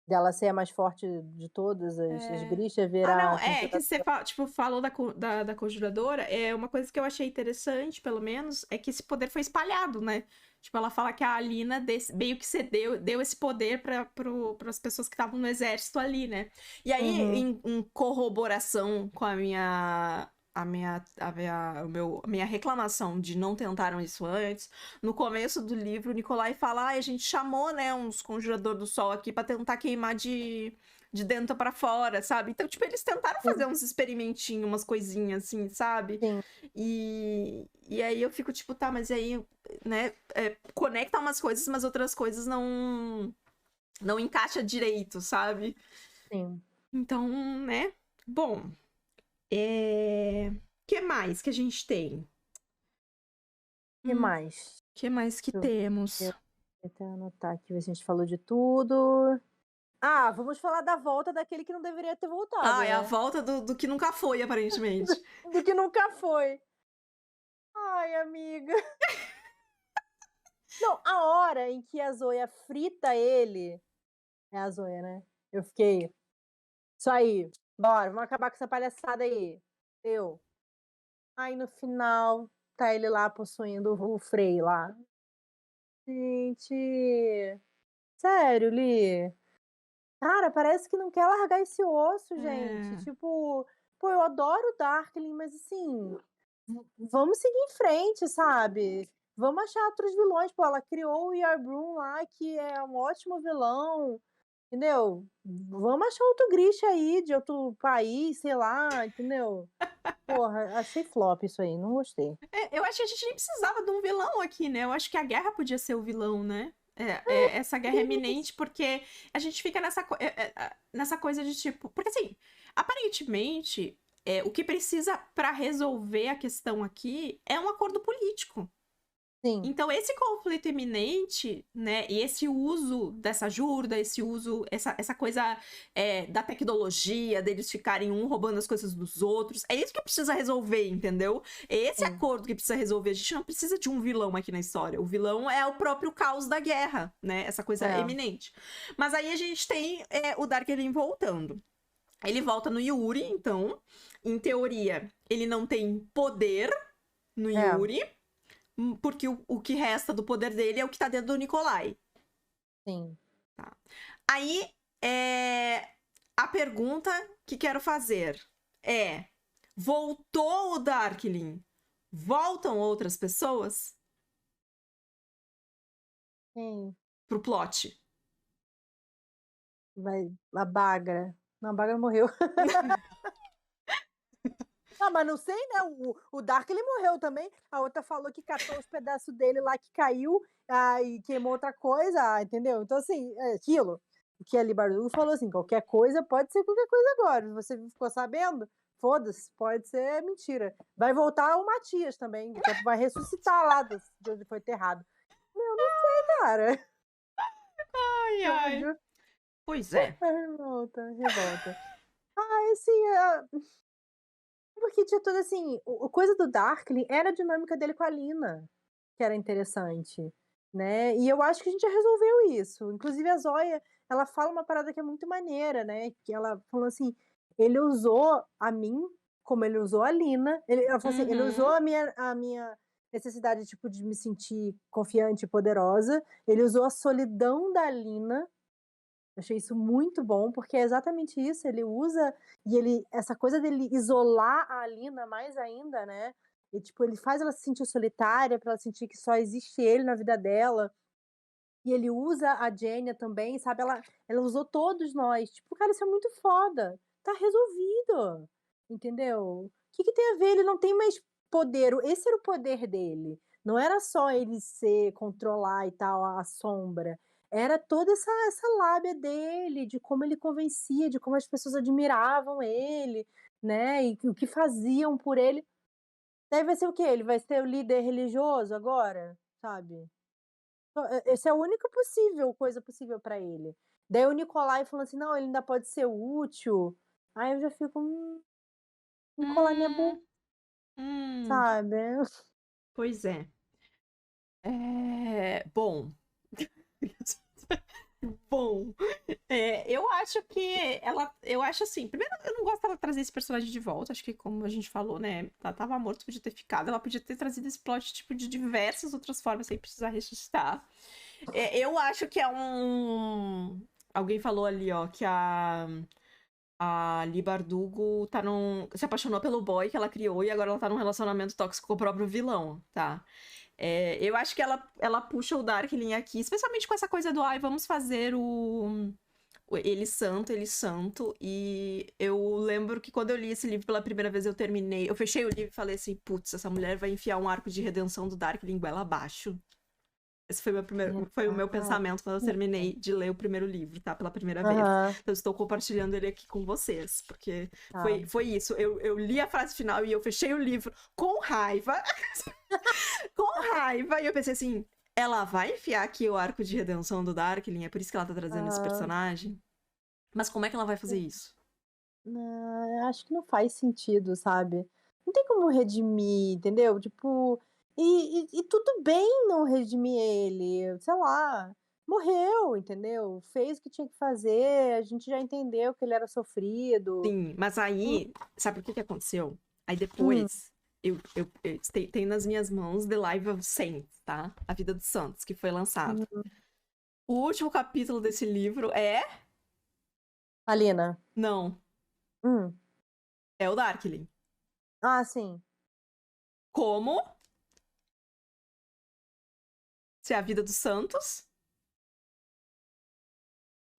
Dela ser a mais forte de todas as É... Grisha, Ah, não, virar é que você conjuradora. tipo, falou da conjuradora. É uma coisa que eu achei interessante, pelo menos, é que esse poder foi espalhado, né? Tipo, ela fala que a Alina meio que deu esse poder para as pessoas que estavam no exército ali, né? E aí, Uhum. em corroboração com a minha a minha reclamação de não tentaram isso antes. No começo do livro, o Nikolai fala: a gente chamou, né, uns conjurador do sol aqui pra tentar queimar de dentro pra fora, sabe? Então, tipo, eles tentaram fazer uns experimentinhos, umas coisinhas assim, sabe? Sim. E aí eu fico tipo, tá, mas aí, né, conecta umas coisas, mas outras coisas não encaixa direito, sabe? Sim. Então, né? Bom, que mais que a gente tem? O que mais? Que mais que Deixa temos? eu até anotar aqui, ver se a gente falou de tudo. Ah, vamos falar da volta daquele que não deveria ter voltado, É a né? volta do que nunca foi, aparentemente. Do que nunca foi. Ai, amiga. Não, a hora em que a Zoya frita ele. É a Zoya, né? Eu fiquei. Isso aí. Bora, vamos acabar com essa palhaçada aí. Eu. Aí no final, tá ele lá possuindo o Frei lá. Gente. Sério, Li. Cara, parece que não quer largar esse osso, gente. Tipo, pô, eu adoro o Darkling, mas assim, vamos seguir em frente, sabe? Vamos achar outros vilões. Pô, ela criou o Yarbrough lá, que é um ótimo vilão, entendeu? Vamos achar outro Grisha aí, de outro país, sei lá, entendeu? Porra, achei flop isso aí, não gostei. Eu acho que a gente nem precisava de um vilão aqui, né? Eu acho que a guerra podia ser o vilão, né? Essa guerra é eminente, porque a gente fica nessa coisa de tipo. Porque assim, aparentemente, o que precisa pra resolver a questão aqui é um acordo político. Sim, Então, esse conflito iminente, né, e esse uso dessa jurda, esse uso, essa coisa da tecnologia, deles ficarem um roubando as coisas dos outros, é isso que precisa resolver, entendeu? É esse sim, acordo que precisa resolver. A gente não precisa de um vilão aqui na história. O vilão é o próprio caos da guerra, né? Essa coisa é, eminente. Mas aí a gente tem o Darkling voltando. Ele volta no Yuri, então, em teoria, ele não tem poder no é, Yuri. Porque o que resta do poder dele é o que tá dentro do Nikolai. sim. Tá? Aí, a pergunta que quero fazer é: voltou o Darkling? Voltam outras pessoas Sim. pro plot? Vai, a Bagra. Não, a Bagra morreu. Ah, mas não sei, né? O Dark ele morreu também. A outra falou que catou os pedaços dele lá que caiu e queimou outra coisa, entendeu? Então, assim, é aquilo. O que a Libardu falou assim: qualquer coisa pode ser qualquer coisa agora. Você ficou sabendo? Foda-se, pode ser mentira. Vai voltar o Matias também, vai ressuscitar lá de onde foi enterrado. Eu não sei, cara. Ai, Que ai. ódio. Pois é. Revolta, revolta. Ah, assim, porque tinha toda assim, o coisa do Darkling era a dinâmica dele com a Lina, que era interessante, né, e eu acho que a gente já resolveu isso. Inclusive a Zoya, ela fala uma parada que é muito maneira, né, que ela falou assim: "Ele usou a mim como ele usou a Lina", ela falou assim: "Ele usou Uhum. a minha necessidade, tipo, de me sentir confiante e poderosa, ele usou a solidão da Lina". Achei isso muito bom, porque é exatamente isso, ele usa e ele essa coisa dele isolar a Alina mais ainda, né, e tipo, ele faz ela se sentir solitária, pra ela sentir que só existe ele na vida dela, e ele usa a Jenya também, sabe, ela usou todos nós, tipo, cara, isso é muito foda, tá resolvido, entendeu? O que que tem a ver? Ele não tem mais poder, esse era o poder dele, não era só ele ser controlar e tal, a sombra, era toda essa lábia dele, de como ele convencia, de como as pessoas admiravam ele, né, e o que faziam por ele. Daí vai ser o quê? Ele vai ser o líder religioso agora, sabe? Esse é a única coisa possível pra ele. Daí o Nicolai falou assim: "Não, ele ainda pode ser útil". Aí eu já fico: Nicolai não é bom", Hum, hum. sabe. Pois é. Bom. Bom, eu acho que eu acho assim, primeiro, eu não gosto dela trazer esse personagem de volta, acho que como a gente falou, né, ela tava morta, podia ter ficado, ela podia ter trazido esse plot, tipo, de diversas outras formas, sem precisar ressuscitar. Eu acho que alguém falou ali, ó, que a a Leigh Bardugo se apaixonou pelo boy que ela criou e agora ela tá num relacionamento tóxico com o próprio vilão, tá? Eu acho que ela puxa o Darkling aqui, especialmente com essa coisa do vamos fazer ele santo. E eu lembro que quando eu li esse livro pela primeira vez, eu fechei o livro e falei assim, putz, essa mulher vai enfiar um arco de redenção do Darkling goela abaixo. Esse foi o meu pensamento quando eu terminei de ler o primeiro livro, tá? Pela primeira vez. Então, eu estou compartilhando ele aqui com vocês, porque foi isso. Eu li a frase final e eu fechei o livro com raiva. Com raiva. E eu pensei assim, ela vai enfiar aqui o arco de redenção do Darkling? É por isso que ela tá trazendo esse personagem? Mas como é que ela vai fazer isso? Não, acho que não faz sentido, sabe? Não tem como redimir, entendeu? Tipo, e tudo bem não redimir ele, sei lá, morreu, entendeu? Fez o que tinha que fazer, a gente já entendeu que ele era sofrido. Sim, mas Hum, aí, sabe o que aconteceu? Aí depois, tem nas minhas mãos The Life of Saints, tá? A Vida dos Santos, que foi lançado. hum. O último capítulo desse livro é... Alina. Não, Hum. é o Darkling. Ah, sim. Como se é a Vida dos Santos.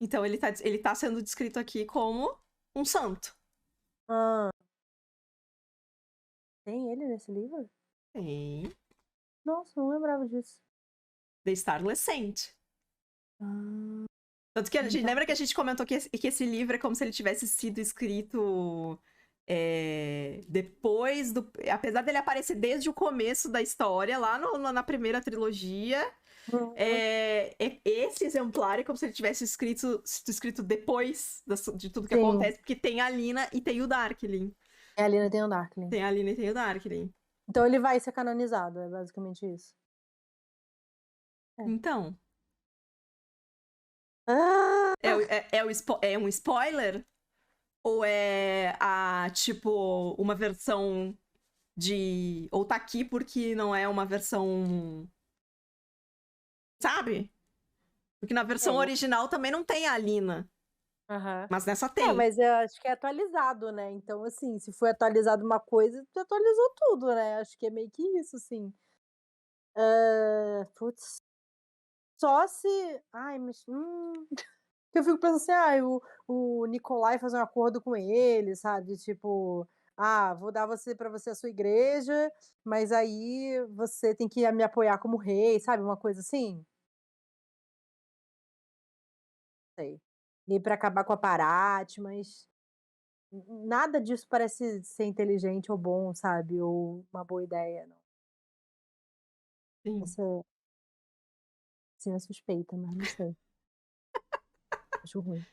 Então ele tá sendo descrito aqui como um santo. Ah, tem ele nesse livro? Tem Nossa, não lembrava disso. The Starless Saint. Ah, Tanto que a gente então. lembra que a gente comentou que esse livro é como se ele tivesse sido escrito depois do. Apesar dele aparecer desde o começo da história, lá na primeira trilogia, Uhum. esse exemplar é como se ele tivesse sido escrito depois de tudo que Sim, acontece, porque tem a Lina e tem o Darkling. a Alina tem o Darkling. Tem a Lina e tem o Darkling. Então ele vai ser canonizado, é basicamente isso. É. Então, Ah! é um spoiler? Ou é tipo, uma versão de. Ou tá aqui porque não é uma versão. Sabe? Porque na versão É, original também não tem a Lina. aham. Mas nessa É, tem. mas eu acho que é atualizado, né, então, assim, se foi atualizado uma coisa, tu atualizou tudo, né, acho que é meio que isso, assim. Putz, só se ai, mas, que eu fico pensando assim: "Ai, o Nicolai fazer um acordo com ele", sabe, tipo: "Ah, vou dar você pra você a sua igreja, mas aí você tem que me apoiar como rei", sabe, uma coisa assim? Sei. E pra acabar com a Parate, mas nada disso parece ser inteligente ou bom, sabe, ou uma boa ideia, não. Sim. Essa, sim, é suspeita, mas não sei. Acho ruim.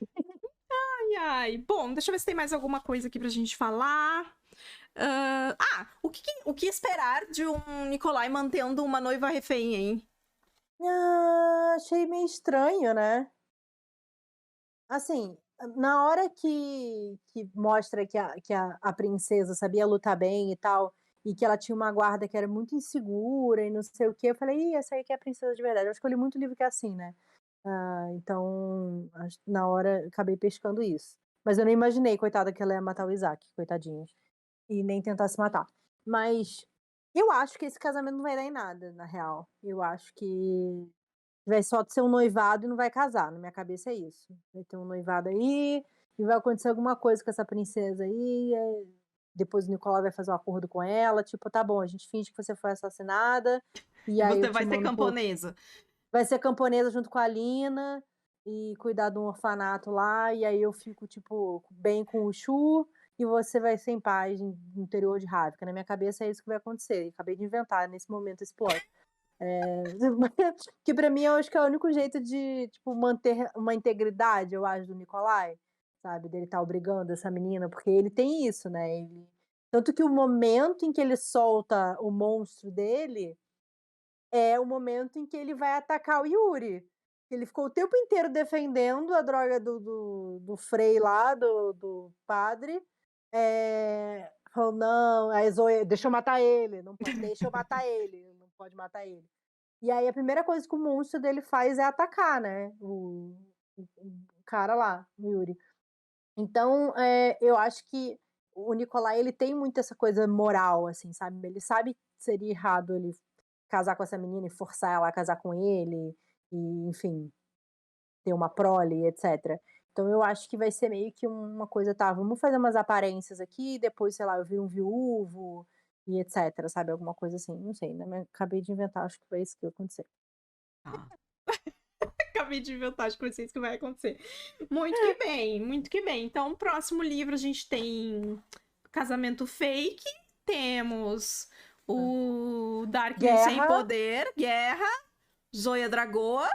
Ai, ai. Bom, deixa eu ver se tem mais alguma coisa aqui pra gente falar. O que esperar de um Nicolai mantendo uma noiva refém, hein? Achei meio estranho, né. Assim, na hora que mostra que a princesa sabia lutar bem e tal, e que ela tinha uma guarda que era muito insegura e não sei o quê, eu falei: "Ih, essa aí que é a princesa de verdade". Eu acho que eu li muito livro que é assim, né. Então, na hora acabei pescando isso. Mas eu não imaginei, coitada, que ela ia matar o Isaac, coitadinha, e nem tentar se matar. Mas eu acho que esse casamento não vai dar em nada, na real. Eu acho que vai só ser um noivado e não vai casar, na minha cabeça é isso. Vai ter um noivado aí, e vai acontecer alguma coisa com essa princesa aí, depois o Nicolau vai fazer um acordo com ela, tipo: "Tá bom, a gente finge que você foi assassinada, e E aí eu você te vai ser mando pro". camponesa. Vai ser camponesa junto com a Lina, e cuidar de um orfanato lá, e aí eu fico, tipo, bem com o Chu, e você vai ser em paz no interior de Ravka. Na minha cabeça é isso que vai acontecer, acabei de inventar nesse momento esse plot. Que pra mim eu acho que é o único jeito de, tipo, manter uma integridade, eu acho, do Nicolai, sabe, dele estar obrigando essa menina, porque ele tem isso, né, ele tanto que o momento em que ele solta o monstro dele, é o momento em que ele vai atacar o Yuri. Ele ficou o tempo inteiro defendendo a droga do Frei lá, do padre, falou: "Não, a Zoe deixa eu matar ele, não po deixa eu matar ele, não pode matar ele". E aí a primeira coisa que o monstro dele faz é atacar, né, o cara lá, o Yuri. Então, eu acho que o Nicolai, ele tem muito essa coisa moral, assim, sabe, ele sabe que seria errado ele casar com essa menina e forçar ela a casar com ele, e enfim, ter uma prole, etcétera. Então eu acho que vai ser meio que uma coisa: "Tá, vamos fazer umas aparências aqui, depois, sei lá, eu viro um viúvo e etcétera", sabe, alguma coisa assim, não sei, né, mas acabei de inventar, acho que foi isso que vai acontecer. Tá. Acabei de inventar de consciência que vai acontecer. Muito que bem, muito que bem. Então, próximo livro a gente tem Casamento Fake, temos o Darkman Sem Guerra Poder, Guerra, Zoya Dragoa,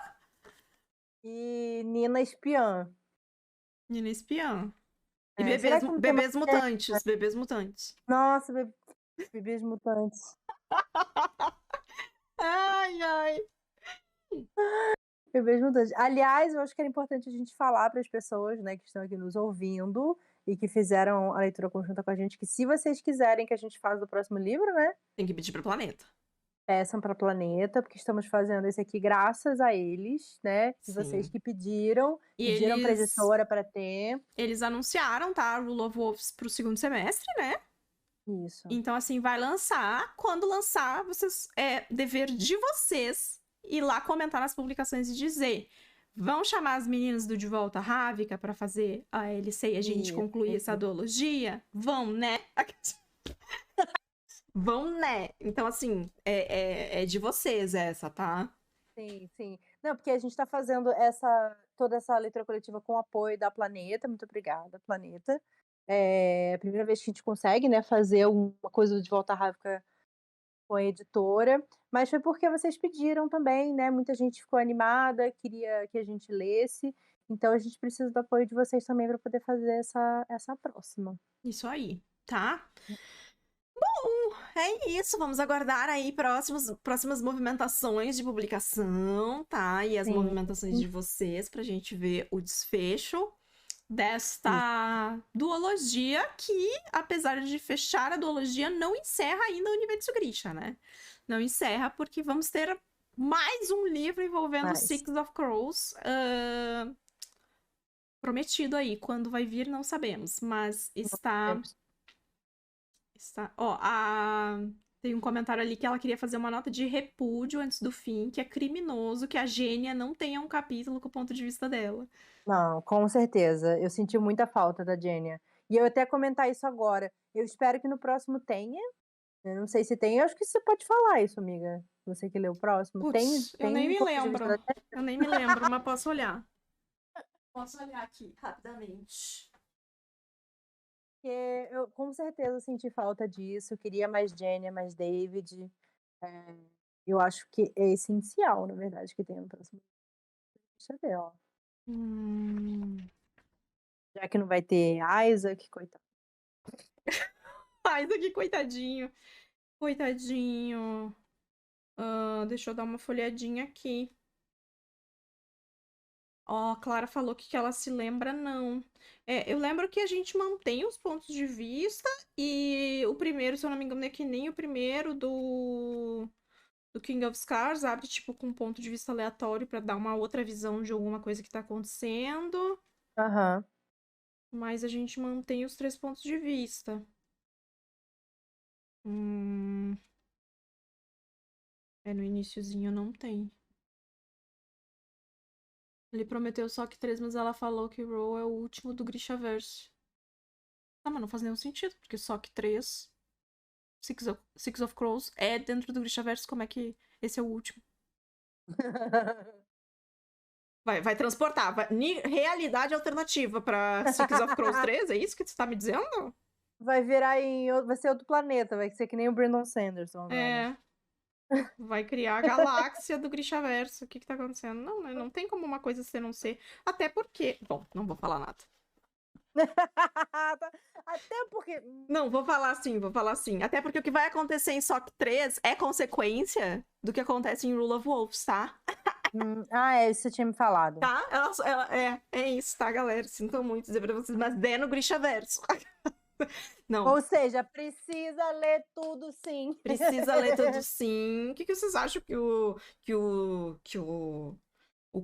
e Nina Espiã. Nina Espiã. E Será que não tem mais Bebês Mutantes, Bebês Mutantes. nossa, Bebês Mutantes. Ai, ai. Bebês Mutantes. Aliás, eu acho que era importante a gente falar para as pessoas, né, que estão aqui nos ouvindo e que fizeram a leitura conjunta com a gente, que se vocês quiserem que a gente faça o próximo livro, né, Tem que pedir pro planeta. peçam para Planeta, porque estamos fazendo esse aqui graças a eles, né, e vocês Sim. que pediram, E pediram pra editora para ter. eles anunciaram, tá, Rule of Wolves pro segundo semestre, né? Isso. Então, assim, vai lançar. Quando lançar, vocês é dever de vocês ir lá comentar nas publicações e dizer: vão chamar as meninas do De Volta Rávica para fazer a LC e a gente concluir essa duologia? Vão, né? Vão, né? Então, assim, é de vocês essa, tá? Sim, sim. Não, porque a gente está fazendo toda essa leitura coletiva com o apoio da Planeta, muito obrigada, Planeta. É a primeira vez que a gente consegue, né, fazer uma coisa do De Volta à Rávica com a editora, mas foi porque vocês pediram também, né, muita gente ficou animada, queria que a gente lesse, então a gente precisa do apoio de vocês também para poder fazer essa próxima. Isso aí, tá? Bom, é isso. Vamos aguardar aí próximas movimentações de publicação, tá? E as Sim, movimentações de vocês pra gente ver o desfecho isso. desta duologia que, apesar de fechar a duologia, não encerra ainda o Universo Grisha, né? Não encerra porque vamos ter mais um livro envolvendo Mas, Six of Crows. Prometido aí. Quando vai vir, não sabemos. Mas está... Ó, tem um comentário ali que ela queria fazer uma nota de repúdio antes do fim, que é criminoso que a Gênia não tenha um capítulo com o ponto de vista dela. não, com certeza, eu senti muita falta da Genya. E eu ia até comentar isso agora, eu espero que no próximo tenha, eu não sei se tem, eu acho que você pode falar isso, amiga, você que lê o próximo, Putz, eu tem nem um me ponto de vista da lembro. Genya? Eu nem me lembro, mas posso olhar. Posso olhar aqui, rapidamente. Porque eu com certeza senti falta disso, eu queria mais Genya, mais David, eu acho que é essencial, na verdade, que tenha no próximo. Deixa eu ver, ó. Hum... Já que não vai ter Isaac, coitado. Ai, isso aqui, coitadinho. Coitadinho. Deixa eu dar uma folhadinha aqui. Ó, a Clara falou que ela se lembra, não. Eu lembro que a gente mantém os pontos de vista e o primeiro, se eu não me engano, é que nem o primeiro do King of Scars abre, tipo, com um ponto de vista aleatório pra dar uma outra visão de alguma coisa que tá acontecendo. Aham. Mas a gente mantém os 3 pontos de vista. No iniciozinho não tem. Ele prometeu só que 3, mas ela falou que Row é o último do Grishaverse. Tá, mas não faz nenhum sentido, porque só que 3, Six of Crows, é dentro do Grishaverse, como é que esse é o último? Vai transportar. Realidade alternativa pra Six of Crows 3, é isso que você tá me dizendo? Vai ser outro planeta, vai ser que nem o Brandon Sanderson agora. É. Vai criar a galáxia do Grishaverse. O que tá acontecendo? Não, né? Não tem como uma coisa ser não ser. Até porque... Bom, não vou falar nada. Até porque... Não, vou falar assim. Até porque o que vai acontecer em SOC 3 é consequência do que acontece em Rule of Wolves, tá? Isso você tinha me falado. Tá? É isso, tá, galera? Sinto muito dizer pra vocês, mas é no Grishaverso. Não. Ou seja, precisa ler tudo sim. Precisa ler tudo sim. O que vocês acham que o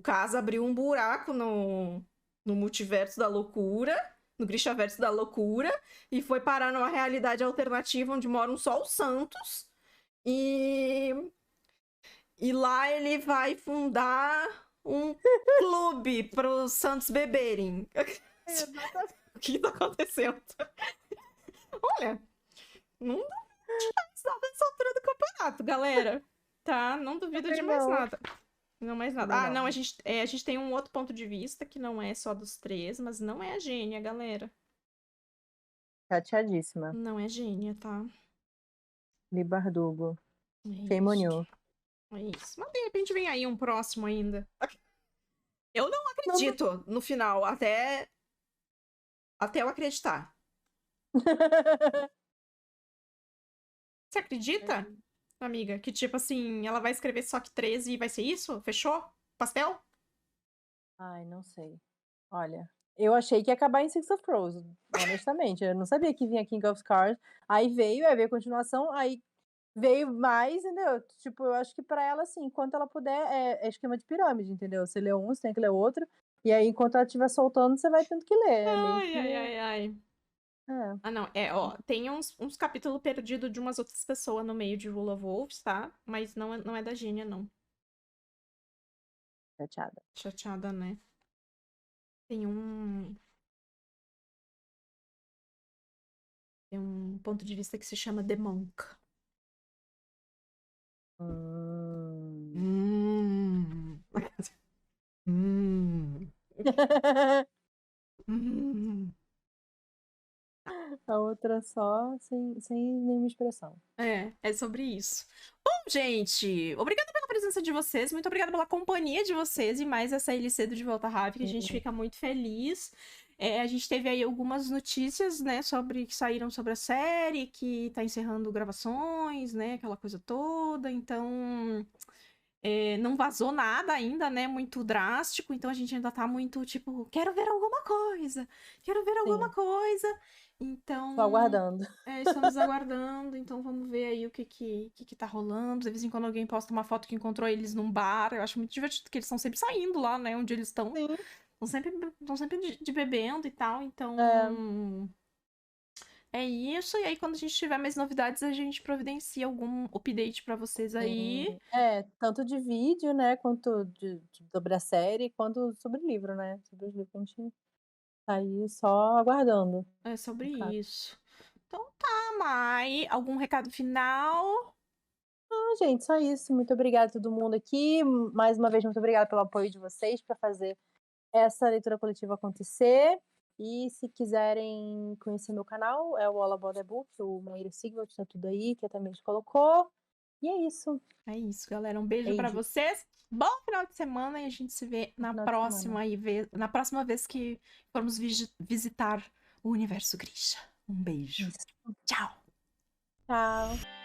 Casa abriu um buraco no multiverso da loucura? no Grishaverso da loucura, e foi parar numa realidade alternativa onde moram só os santos. E lá ele vai fundar um clube para os santos beberem. O que tá acontecendo? Olha, não duvido de mais nada nessa altura do campeonato, galera. Tá? Não duvido de mais nada. Não mais nada. Ah, não, a gente tem um outro ponto de vista que não é só dos 3, mas não é a gênia, galera. Chateadíssima. Não é gênia, tá? Libardugo. É Shame on isso. you. É isso. Mas de repente vem aí um próximo ainda. Eu não acredito no final, até eu acreditar. Você acredita, amiga? Que tipo assim, ela vai escrever só que 13 e vai ser isso? Fechou? Pastel? Ai, não sei. Olha, eu achei que ia acabar em Six of Crows, honestamente. Eu não sabia que vinha King of Cards. Aí veio a continuação, aí veio mais, entendeu? Tipo, eu acho que pra ela, assim, enquanto ela puder, é esquema de pirâmide, entendeu? Você lê um, você tem que ler outro. E aí, enquanto ela estiver soltando, você vai tendo que ler. É meio que... Ai. É. Ah, não. Ó, tem uns capítulos perdidos de umas outras pessoas no meio de Rule of Wolves, tá? Mas não é da gênia, não. Chateada. Chateada, né? Tem um ponto de vista que se chama The Monk. A outra só, sem nenhuma expressão. É sobre isso. Bom, gente, obrigada pela presença de vocês, muito obrigada pela companhia de vocês e mais essa LC do De Volta Rápido, a gente fica muito feliz. A gente teve aí algumas notícias, né, que saíram sobre a série, que tá encerrando gravações, né, aquela coisa toda, então não vazou nada ainda, né, muito drástico, então a gente ainda tá muito, tipo, quero ver alguma coisa, então... Tô aguardando. Estamos aguardando, então vamos ver aí o que tá rolando. De vez em quando alguém posta uma foto que encontrou eles num bar. Eu acho muito divertido, que eles estão sempre saindo lá, né? Onde eles estão. Estão sempre de bebendo e tal, então... É isso, e aí quando a gente tiver mais novidades, a gente providencia algum update pra vocês aí. Tanto de vídeo, né, quanto sobre a série, quanto sobre o livro, né? Sobre os livros que a gente tá aí só aguardando. É sobre isso. Então tá, Mai. Algum recado final? Não, gente, só isso. Muito obrigada a todo mundo aqui. Mais uma vez, muito obrigada pelo apoio de vocês para fazer essa leitura coletiva acontecer. E se quiserem conhecer meu canal, é o All About the Book, o Maíra Sigvald, tá tudo aí, que a também colocou. E é isso. É isso, galera. Um beijo pra vocês. Bom final de semana e a gente se vê na próxima vez que formos visitar o Universo Grisha. Um beijo. Isso. Tchau. Tchau.